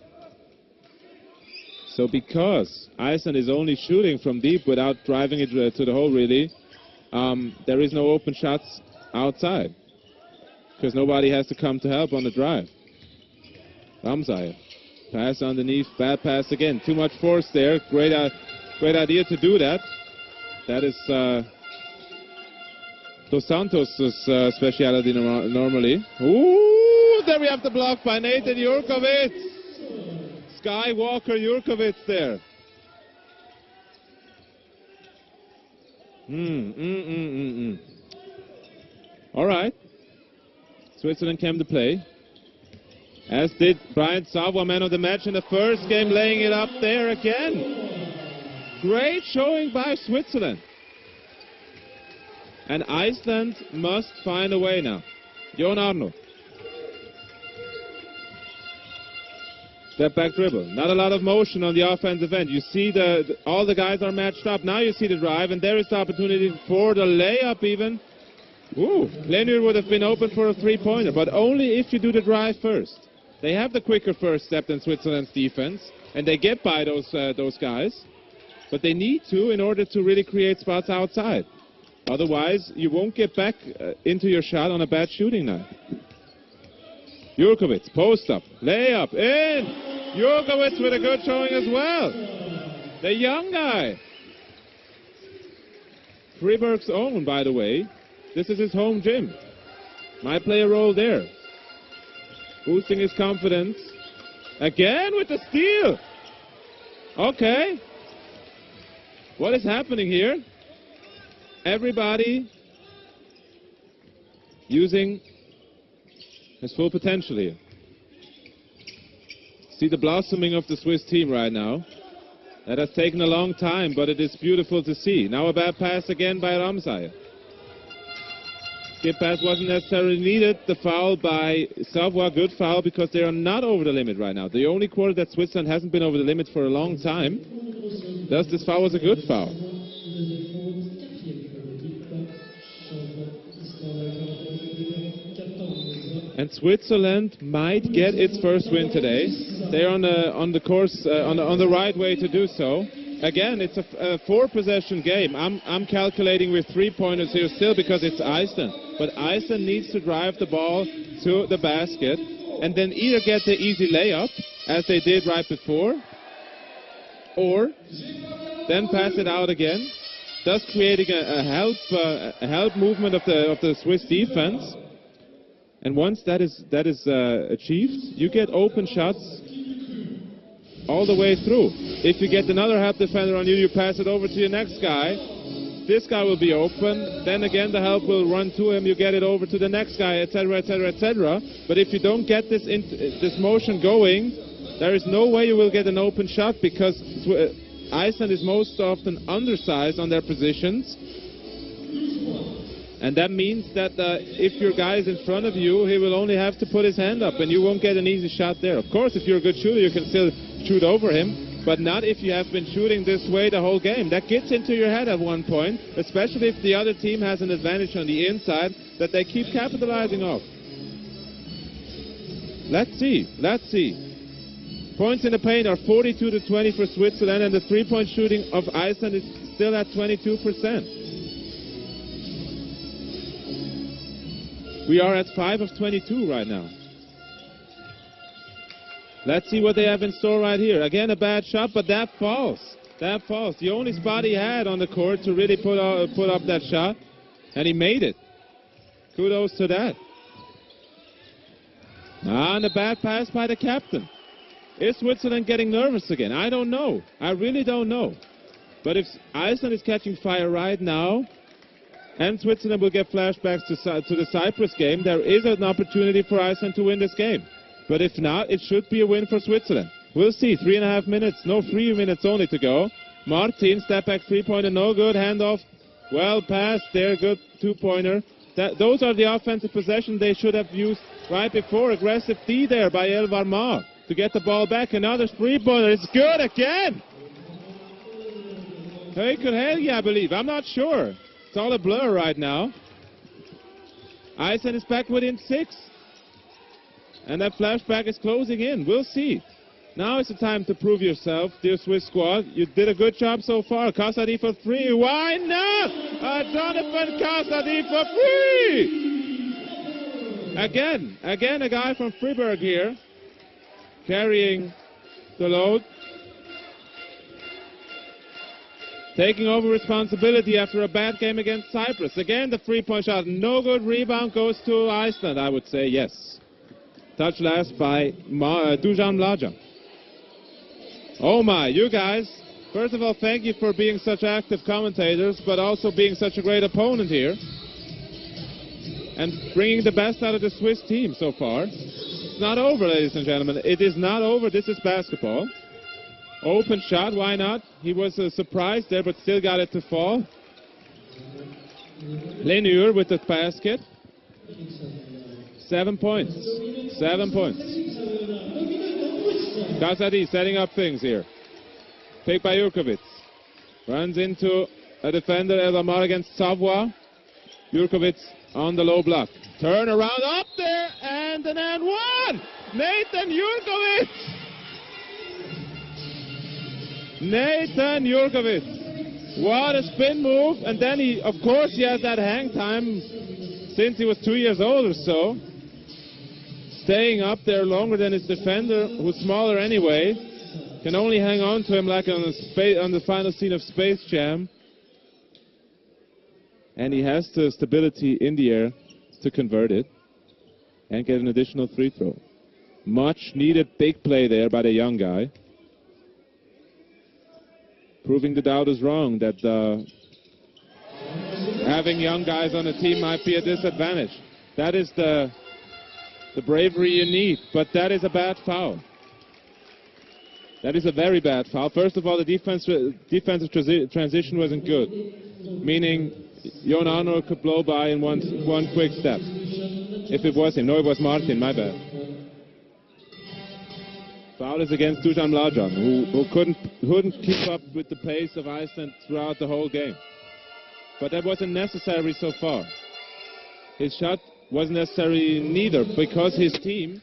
So because Iceland is only shooting from deep without driving it to the hole really, there is no open shots outside. Because nobody has to come to help on the drive. Ramsay. Pass underneath, bad pass again. Too much force there. Great idea to do that. That is Dos Santos' speciality normally. Ooh, there we have the block by Nathan Jurkovic. Skywalker Jurkovic there. All right. Switzerland came to play. As did Brian Savoy, man of the match in the first game, laying it up there again. Great showing by Switzerland. And Iceland must find a way now. Jon Arnor. Step back dribble. Not a lot of motion on the offensive end. You see all the guys are matched up. Now you see the drive, and there is the opportunity for the layup even. Ooh, Lenur would have been open for a 3-pointer, but only if you do the drive first. They have the quicker first step than Switzerland's defense, and they get by those guys. But they need to in order to really create spots outside. Otherwise, you won't get back into your shot on a bad shooting night. Jurkovic, post up, layup, in! Jurkovic with a good showing as well. The young guy. Friberg's own, by the way. This is his home gym. Might play a role there. Boosting his confidence. Again with the steal. Okay. What is happening here? Everybody using his full potential here. See the blossoming of the Swiss team right now. That has taken a long time, but it is beautiful to see. Now a bad pass again by Ramsay. Skip pass wasn't necessarily needed. The foul by Savoy, good foul because they are not over the limit right now. The only quarter that Switzerland hasn't been over the limit for a long time. Thus this foul was a good foul. And Switzerland might get its first win today. They're on the course, on the right way to do so. Again, it's a 4-possession game. I'm calculating with 3-pointers here still because it's Iceland. But Iceland needs to drive the ball to the basket and then either get the easy layup, as they did right before, or then pass it out again, thus creating a help movement of the Swiss defense. And once that is achieved, you get open shots all the way through. If you get another help defender on you, you pass it over to your next guy. This guy will be open. Then again, the help will run to him. You get it over to the next guy, etc., etc., etc. But if you don't get this motion going, there is no way you will get an open shot because Iceland is most often undersized on their positions. And that means that if your guy is in front of you, he will only have to put his hand up, and you won't get an easy shot there. Of course, if you're a good shooter, you can still shoot over him, but not if you have been shooting this way the whole game. That gets into your head at one point, especially if the other team has an advantage on the inside that they keep capitalizing off. Let's see. Points in the paint are 42-20 for Switzerland, and the three-point shooting of Iceland is still at 22%. We are at 5 of 22 right now. Let's see what they have in store right here. Again, a bad shot, but that falls. That falls. The only spot he had on the court to really put up that shot, and he made it. Kudos to that. And a bad pass by the captain. Is Switzerland getting nervous again? I don't know. I really don't know. But if Iceland is catching fire right now, and Switzerland will get flashbacks to the Cyprus game, there is an opportunity for Iceland to win this game. But if not, it should be a win for Switzerland. We'll see. 3.5 minutes. No, 3 minutes only to go. Martin, step back three-pointer, no good. Handoff, well passed there. Good two-pointer. Those are the offensive possessions they should have used right before. Aggressive D there by Elvar Ma to get the ball back. Another three-pointer. It's good again. Helgi, I believe. I'm not sure. It's all a blur right now. Iceland is back within 6. And that flashback is closing in. We'll see. Now is the time to prove yourself, dear Swiss squad. You did a good job so far. Kasadi for 3. Why not? Jonathan Kasadi for 3. Again, a guy from Fribourg here carrying the load. Taking over responsibility after a bad game against Cyprus. Again, the three-point shot. No good. Rebound goes to Iceland, I would say, yes. Touch last by Dujan Mlađa. Oh my, you guys. First of all, thank you for being such active commentators, but also being such a great opponent here. And bringing the best out of the Swiss team so far. It's not over, ladies and gentlemen. It is not over. This is basketball. Open shot, why not? He was surprised there, but still got it to fall. Lenur with the basket. 7 points. 7 points. Kasadi setting up things here. Picked by Jurkovic. Runs into a defender, Elvar against Savoie. Jurkovic on the low block. Turn around up there, and an and one! Nathan Jurkovic! Nathan Jurkovic. What a spin move. And then he has that hang time since he was 2 years old or so. Staying up there longer than his defender, who's smaller anyway. Can only hang on to him like on the final scene of Space Jam. And he has the stability in the air to convert it and get an additional free throw. Much needed big play there by the young guy. Proving the doubters wrong that having young guys on the team might be a disadvantage. That is the bravery you need, but that is a bad foul. That is a very bad foul. First of all, the defensive transition wasn't good, meaning Jon Arnor could blow by in one quick step. If it was him. No, it was Martin, my bad. Foul is against Dujan Mlađa, who couldn't keep up with the pace of Iceland throughout the whole game. But that wasn't necessary so far. His shot wasn't necessary neither, because his team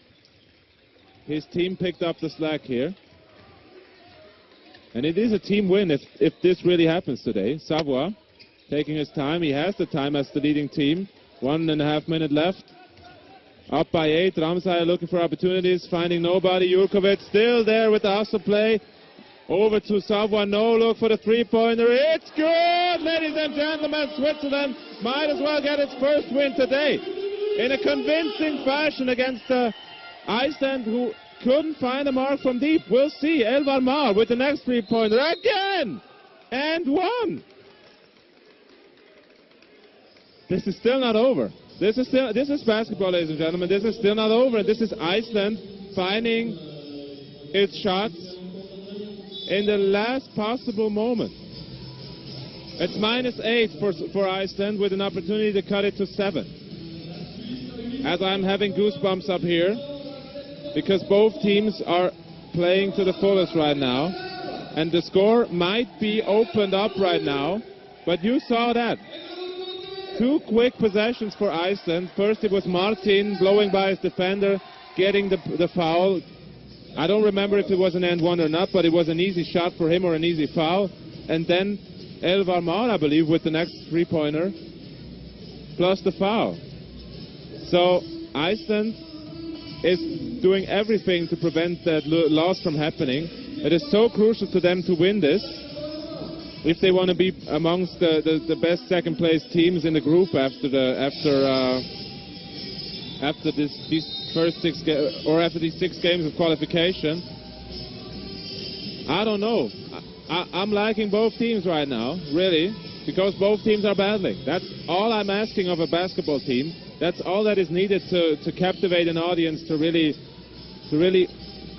picked up the slack here. And it is a team win if this really happens today. Savoie taking his time. He has the time as the leading team. 1.5 minutes left. Up by 8. Ramsay looking for opportunities, finding nobody. Jurkovic still there with the hustle play. Over to Savoie. No look for the three-pointer. It's good, ladies and gentlemen. Switzerland might as well get its first win today in a convincing fashion against Iceland, who couldn't find a mark from deep. We'll see. Elvar Ma with the next three-pointer again, and one. This is still not over. This is basketball, ladies and gentlemen. This is still not over. This is Iceland finding its shots in the last possible moment. It's -8 for Iceland with an opportunity to cut it to 7. As I'm having goosebumps up here, because both teams are playing to the fullest right now, and the score might be opened up right now, but you saw that. 2 quick possessions for Iceland. First it was Martin blowing by his defender, getting the foul. I don't remember if it was an end one or not, but it was an easy shot for him or an easy foul. And then Elvar Fridriksson, I believe, with the next 3-pointer, plus the foul. So Iceland is doing everything to prevent that loss from happening. It is so crucial to them to win this if they want to be amongst the best second-place teams in the group after these first 6 after these 6 games of qualification. I don't know. I'm liking both teams right now, really, because both teams are battling. That's all I'm asking of a basketball team. That's all that is needed to captivate an audience, to really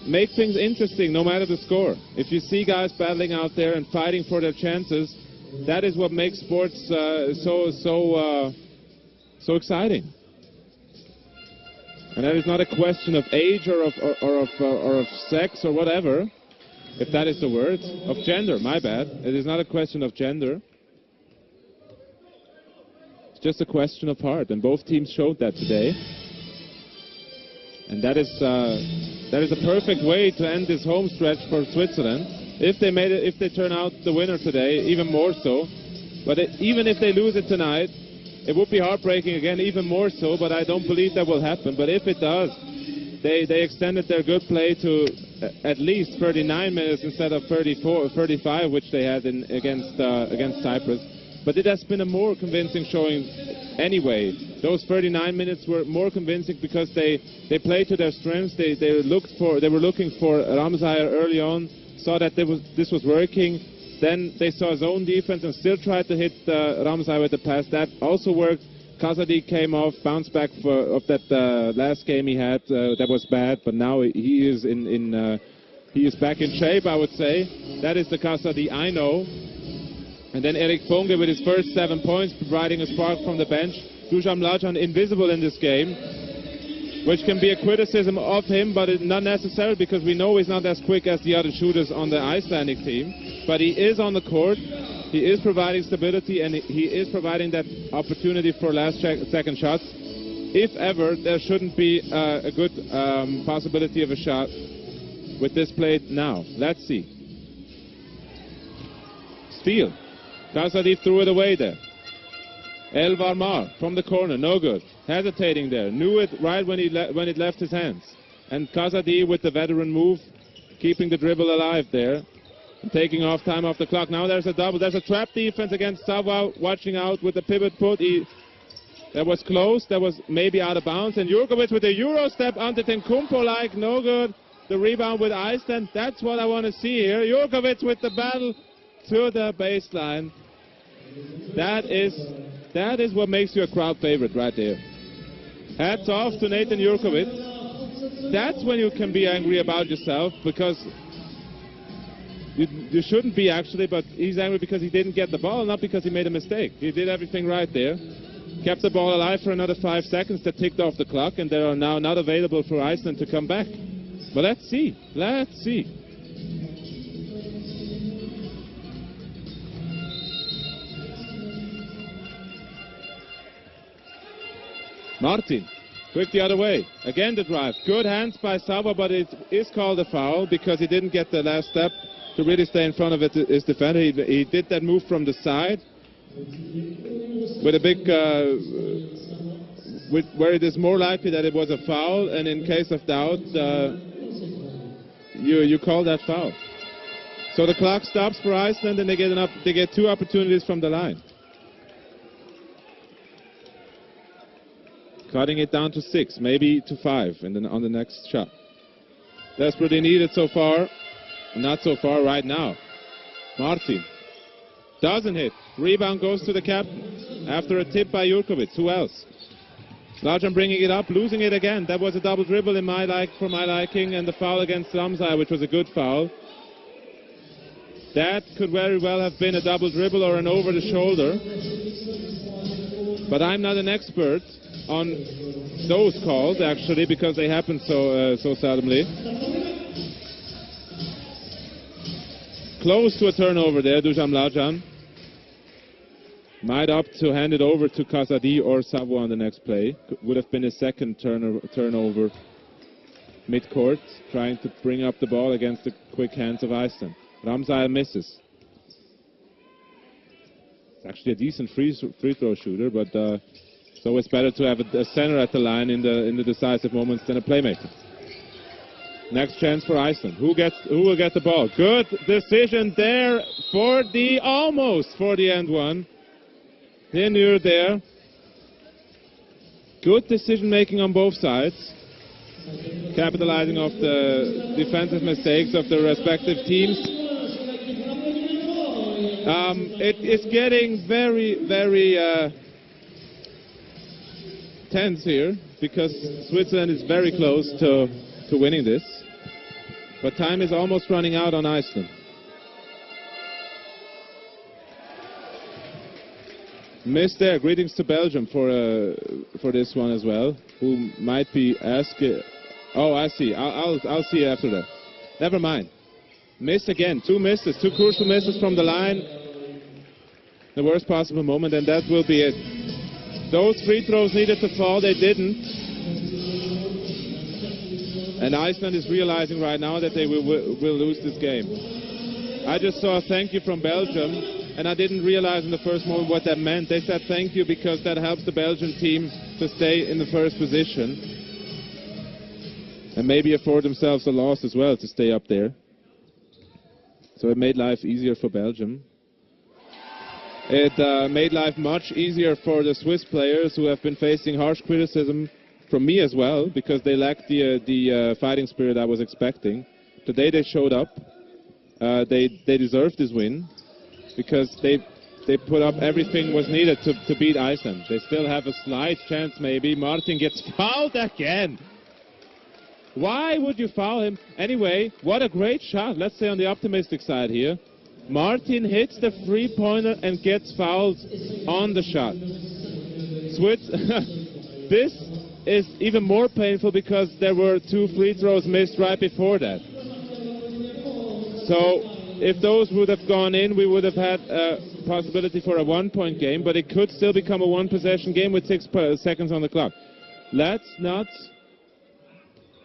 make things interesting, no matter the score. If you see guys battling out there and fighting for their chances, that is what makes sports so exciting. And that is not a question of age or of sex or whatever, if that is the word, of gender. My bad. It is not a question of gender. It's just a question of heart, and both teams showed that today. And that is a perfect way to end this home stretch for Switzerland. If they turn out the winner today, even more so. But even if they lose it tonight, it would be heartbreaking again, even more so. But I don't believe that will happen. But if it does, they extended their good play to at least 39 minutes instead of 34 or 35, which they had against Cyprus. But it has been a more convincing showing anyway. Those 39 minutes were more convincing because they played to their strengths. They were looking for Ramsayr early on, saw that this was working. Then they saw zone defense and still tried to hit Ramsayr with the pass. That also worked. Kazadi came off, bounced back of that last game he had. That was bad, but now he is he is back in shape, I would say. That is the Kazadi I know. And then Erik Ponge with his first 7 points, providing a spark from the bench. Dusan Mlađan invisible in this game, which can be a criticism of him, but not necessarily, because we know he's not as quick as the other shooters on the Icelandic team. But he is on the court, he is providing stability, and he is providing that opportunity for last-second shots. If ever, there shouldn't be a good possibility of a shot with this play now. Let's see. Steal. Kazadi threw it away there. Elvar Fridriksson from the corner, no good. Hesitating there, knew it right when it left his hands. And Kazadi with the veteran move, keeping the dribble alive there, and taking off time off the clock. Now there's a double. There's a trap defense against Sava, watching out with the pivot put. That was close. That was maybe out of bounds. And Jurkovic with a Euro step, Antetokounmpo-like, no good. The rebound with Iceland. That's what I want to see here. Jurkovic with the battle to the baseline. That is what makes you a crowd favorite right there. Hats off to Nathan Jurkovic. That's when you can be angry about yourself, because you shouldn't be actually, but he's angry because he didn't get the ball, not because he made a mistake. He did everything right there. Kept the ball alive for another 5 seconds that ticked off the clock, and they are now not available for Iceland to come back. But let's see. Let's see. Martin, quick the other way. Again the drive. Good hands by Sava, but it is called a foul because he didn't get the last step to really stay in front of his defender. He did that move from the side with a big, where it is more likely that it was a foul, and in case of doubt, you call that foul. So the clock stops for Iceland, and they get 2 opportunities from the line. Cutting it down to 6, maybe to 5 on the next shot. Desperately needed so far. Not so far right now. Martin doesn't hit. Rebound goes to the captain after a tip by Jurkovic. Who else? Mlađan bringing it up, losing it again. That was a double dribble for my liking, and the foul against Ramsayr, which was a good foul. That could very well have been a double dribble or an over the shoulder. But I'm not an expert on those calls, actually, because they happen so seldomly. Close to a turnover there, Dusan Mlađan. Might opt to hand it over to Kazadi or Savo on the next play. Would have been a second turnover mid-court, trying to bring up the ball against the quick hands of Iceland. Ramsay misses. It's actually a decent free throw shooter, but it's always better to have a center at the line in the decisive moments than a playmaker. Next chance for Iceland. Who will get the ball? Good decision there for the end one. Hinur there. Good decision making on both sides, capitalizing off the defensive mistakes of the respective teams. It is getting very, very tense here because Switzerland is very close to winning this. But time is almost running out on Iceland. Miss there. Greetings to Belgium for this one as well. Who might be asking? Oh, I see. I'll see after that. Never mind. Miss again. Two misses. Two crucial misses from the line. The worst possible moment, and that will be it. Those free throws needed to fall. They didn't. And Iceland is realizing right now that they will lose this game. I just saw a thank you from Belgium, and I didn't realize in the first moment what that meant. They said thank you because that helps the Belgian team to stay in the first position and maybe afford themselves a loss as well to stay up there. So it made life easier for Belgium. It made life much easier for the Swiss players who have been facing harsh criticism from me as well, because they lacked the fighting spirit I was expecting. Today they showed up. They deserved this win because they put up everything was needed to beat Iceland. They still have a slight chance maybe. Martin gets fouled again. Why would you foul him? Anyway, what a great shot. Let's say on the optimistic side here. Martin hits the three-pointer and gets fouled on the shot. This is even more painful because there were two free throws missed right before that. So if those would have gone in, we would have had a possibility for a one-point game, but it could still become a one-possession game with 6 seconds on the clock. Let's not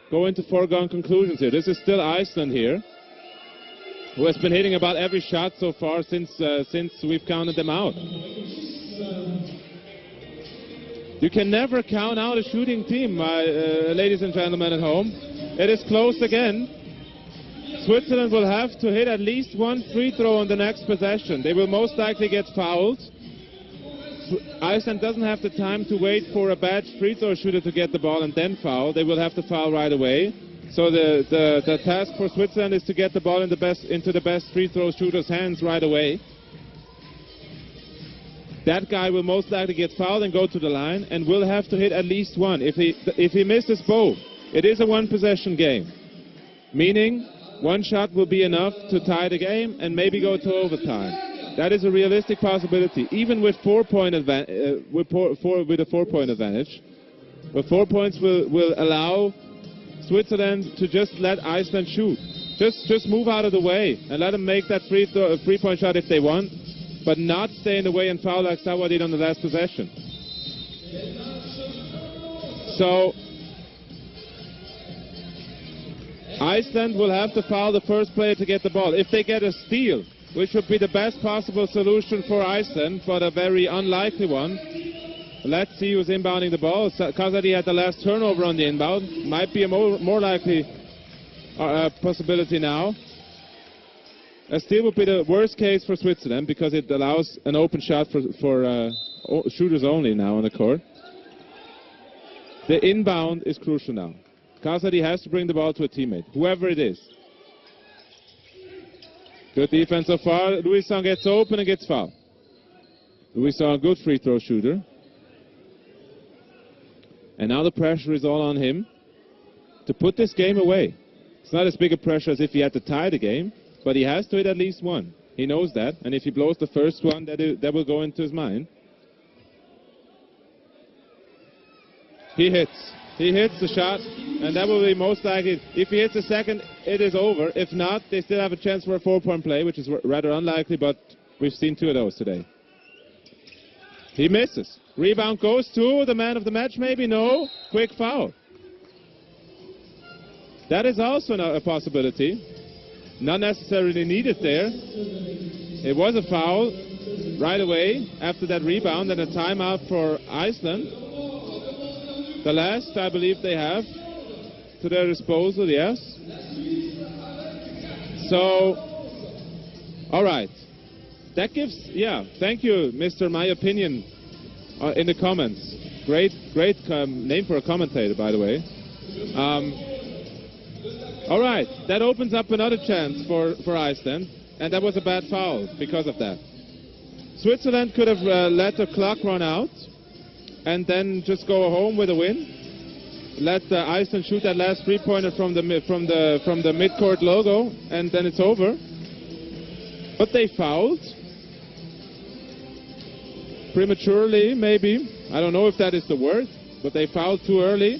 go into foregone conclusions here. This is still Iceland here, who has been hitting about every shot so far since we've counted them out. You can never count out a shooting team, ladies and gentlemen at home. It is close again. Switzerland will have to hit at least one free throw on the next possession. They will most likely get fouled. Iceland doesn't have the time to wait for a bad free throw shooter to get the ball and then foul. They will have to foul right away. So the task for Switzerland is to get the ball into the best free throw shooter's hands right away. That guy will most likely get fouled and go to the line and will have to hit at least one. If he misses both, it is a one-possession game, meaning one shot will be enough to tie the game and maybe go to overtime. That is a realistic possibility, even with 4-point advantage. With a 4-point advantage, but 4 points will allow Switzerland to just let Iceland shoot. Just move out of the way and let them make that three-point shot if they want, but not stay in the way and foul like Sawa did on the last possession. So Iceland will have to foul the first player to get the ball. If they get a steal, which would be the best possible solution for Iceland, but a very unlikely one. Let's see who's inbounding the ball. Kazadi had the last turnover on the inbound. Might be a more likely possibility now. A steal would be the worst case for Switzerland because it allows an open shot for shooters only now on the court. The inbound is crucial now. Kazadi has to bring the ball to a teammate, whoever it is. Good defense so far. Louison gets open and gets fouled. Louison, a good free throw shooter. And now the pressure is all on him to put this game away. It's not as big a pressure as if he had to tie the game, but he has to hit at least one. He knows that, and if he blows the first one, that will go into his mind. He hits the shot, and that will be most likely. If he hits the second, it is over. If not, they still have a chance for a 4-point play, which is rather unlikely, but we've seen 2 of those today. He misses. Rebound goes to the man of the match, maybe? No. Quick foul. That is also a possibility. Not necessarily needed there. It was a foul right away after that rebound and a timeout for Iceland. The last, I believe, they have to their disposal, yes. So, all right. That gives, thank you, Mr. My Opinion, in the comments. Great name for a commentator, by the way. All right, that opens up another chance for Iceland, and that was a bad foul because of that. Switzerland could have let the clock run out and then just go home with a win. Let Iceland shoot that last three-pointer from the midcourt logo, and then it's over. But they fouled. Prematurely, maybe. I don't know if that is the word, but they fouled too early.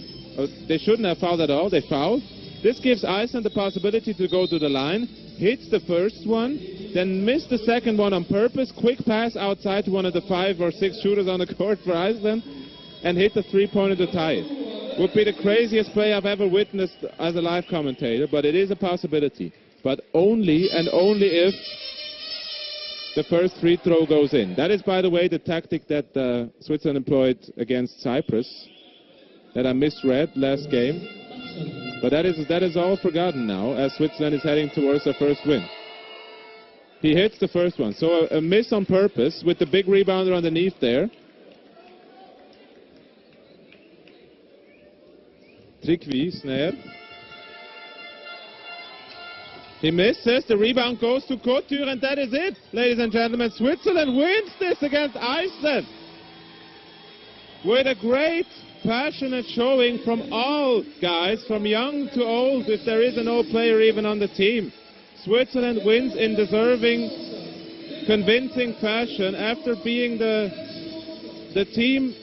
They shouldn't have fouled at all. They fouled. This gives Iceland the possibility to go to the line, hits the first one, then miss the second one on purpose, quick pass outside to one of the 5 or 6 shooters on the court for Iceland, and hit the three-pointer to tie it. Would be the craziest play I've ever witnessed as a live commentator, but it is a possibility. But only and only if the first free throw goes in. That is, by the way, the tactic that Switzerland employed against Cyprus, that I misread last game. But that is all forgotten now, as Switzerland is heading towards their first win. He hits the first one. So a miss on purpose with the big rebounder underneath there. Trikvi Snare. He misses. The rebound goes to Couture, and that is it, ladies and gentlemen. Switzerland wins this against Iceland with a great, passionate showing from all guys, from young to old, if there is an old player even on the team. Switzerland wins in deserving, convincing fashion after being the team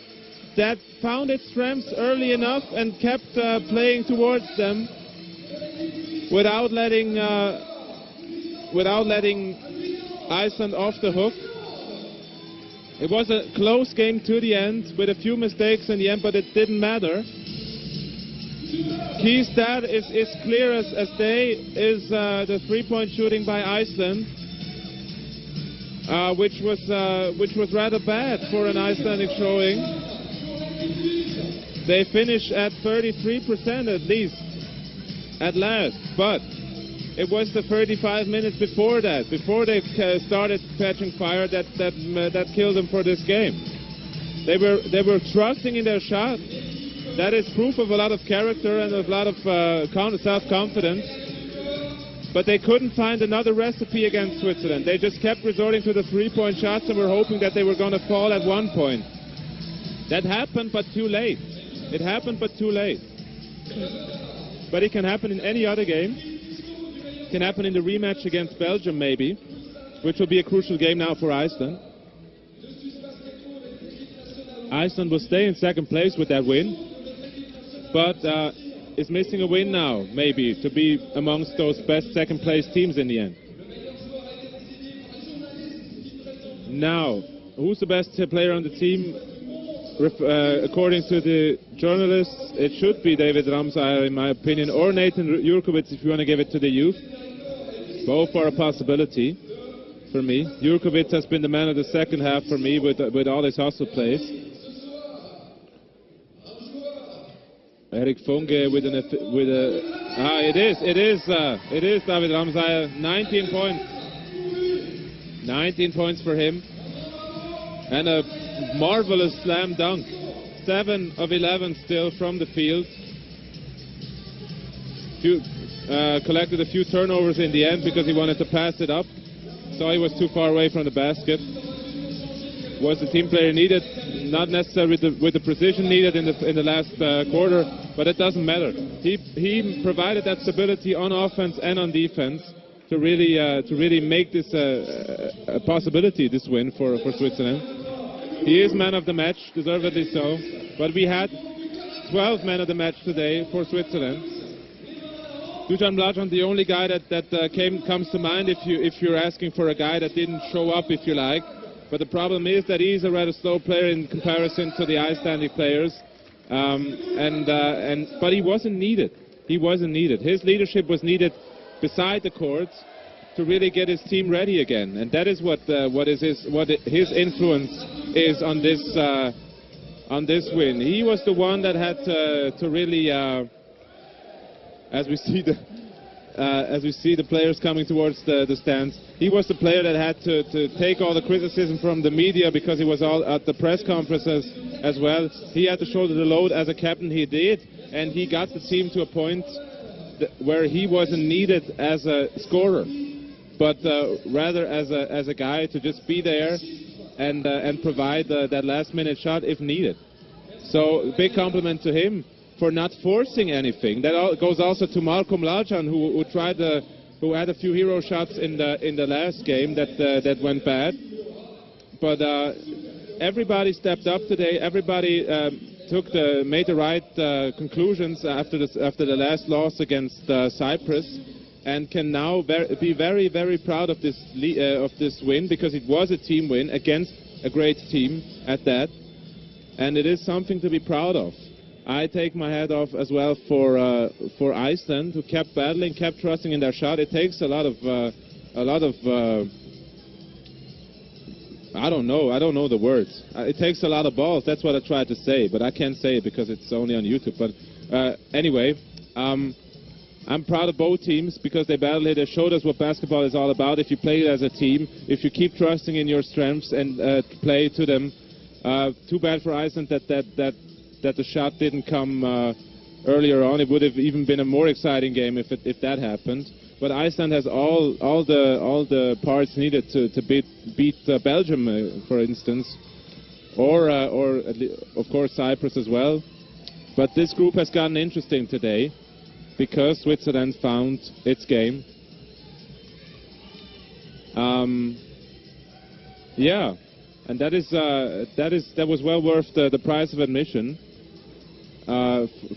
that found its strengths early enough and kept playing towards them without letting Iceland off the hook. It was a close game to the end, with a few mistakes in the end, but it didn't matter. Key stat is clear as day, is the three-point shooting by Iceland, which was rather bad for an Icelandic showing. They finish at 33% at least, at last, but it was the 35 minutes before that, before they started catching fire, that killed them for this game. They were trusting in their shot. That is proof of a lot of character and a lot of self-confidence. But they couldn't find another recipe against Switzerland. They just kept resorting to the three-point shots and were hoping that they were going to fall at one point. That happened, but too late. It happened, but too late. But it can happen in any other game. It can happen in the rematch against Belgium, maybe, which will be a crucial game now for Iceland. Iceland will stay in second place with that win, but is missing a win now, maybe, to be amongst those best second-place teams in the end. Now, who's the best player on the team? According to the journalists, it should be David Ramsay, in my opinion, or Nathan Jurkovic, if you want to give it to the youth. Both are a possibility for me. Jurkovic has been the man of the second half for me with all his hustle plays. Eric Funge with it is David Ramsay, 19 points. 19 points for him. And a marvelous slam dunk. 7 of 11 still from the field. Collected a few turnovers in the end because he wanted to pass it up. So he was too far away from the basket. Was the team player needed? Not necessarily with the precision needed in the last quarter, but it doesn't matter. He provided that stability on offense and on defense to really make this a possibility, this win for Switzerland. He is man of the match, deservedly so. But we had 12 men of the match today for Switzerland. Dusan Mlađan, the only guy that comes to mind if you're asking for a guy that didn't show up, if you like. But the problem is that he's a rather slow player in comparison to the Icelandic players. But he wasn't needed. He wasn't needed. His leadership was needed beside the court to really get his team ready again, and that is what his influence is on this win. He was the one that had to really, as we see the players coming towards the stands, he was the player that had to take all the criticism from the media, because he was all at the press conferences as well. He had to shoulder the load as a captain. He did, and he got the team to a point where he wasn't needed as a scorer, but rather as a guy to just be there and provide that last-minute shot if needed. So big compliment to him for not forcing anything. That goes also to Marko Mlađan, who had a few hero shots in the last game that went bad. But everybody stepped up today. Everybody made the right conclusions after the last loss against Cyprus, and can now be very, very proud of this win, because it was a team win against a great team at that, and it is something to be proud of. I take my hat off as well for Iceland, who kept battling, kept trusting in their shot. It takes a lot of I don't know the words. It takes a lot of balls. That's what I tried to say, but I can't say it because it's only on YouTube. But anyway, I'm proud of both teams because they battled it. They showed us what basketball is all about. If you play it as a team, if you keep trusting in your strengths and play to them. Too bad for Iceland that the shot didn't come earlier on. It would have even been a more exciting game if that happened. But Iceland has all the parts needed to beat Belgium, for instance, or of course Cyprus as well. But this group has gotten interesting today because Switzerland found its game. Yeah, and that was well worth the price of admission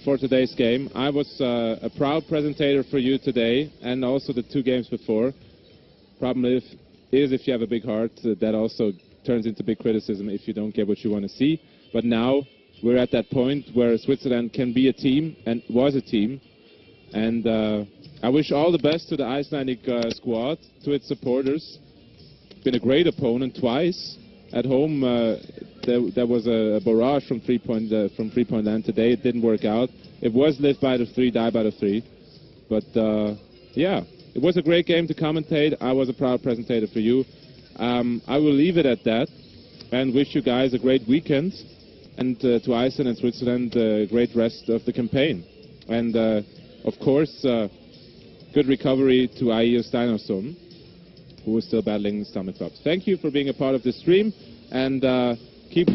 for today's game. I was a proud presentator for you today, and also the two games before. Problem is if you have a big heart, that also turns into big criticism if you don't get what you want to see. But now we're at that point where Switzerland can be a team, and was a team. And I wish all the best to the Icelandic squad, to its supporters. Been a great opponent twice. At home, there was a barrage from three-point land today. It didn't work out. It was live by the three, die by the three. But yeah, it was a great game to commentate. I was a proud presentator for you. I will leave it at that and wish you guys a great weekend, and to Iceland and Switzerland a great rest of the campaign. And of course, good recovery to Aija Steinarsson, who is still battling stomach drops. Thank you for being a part of this stream, and keep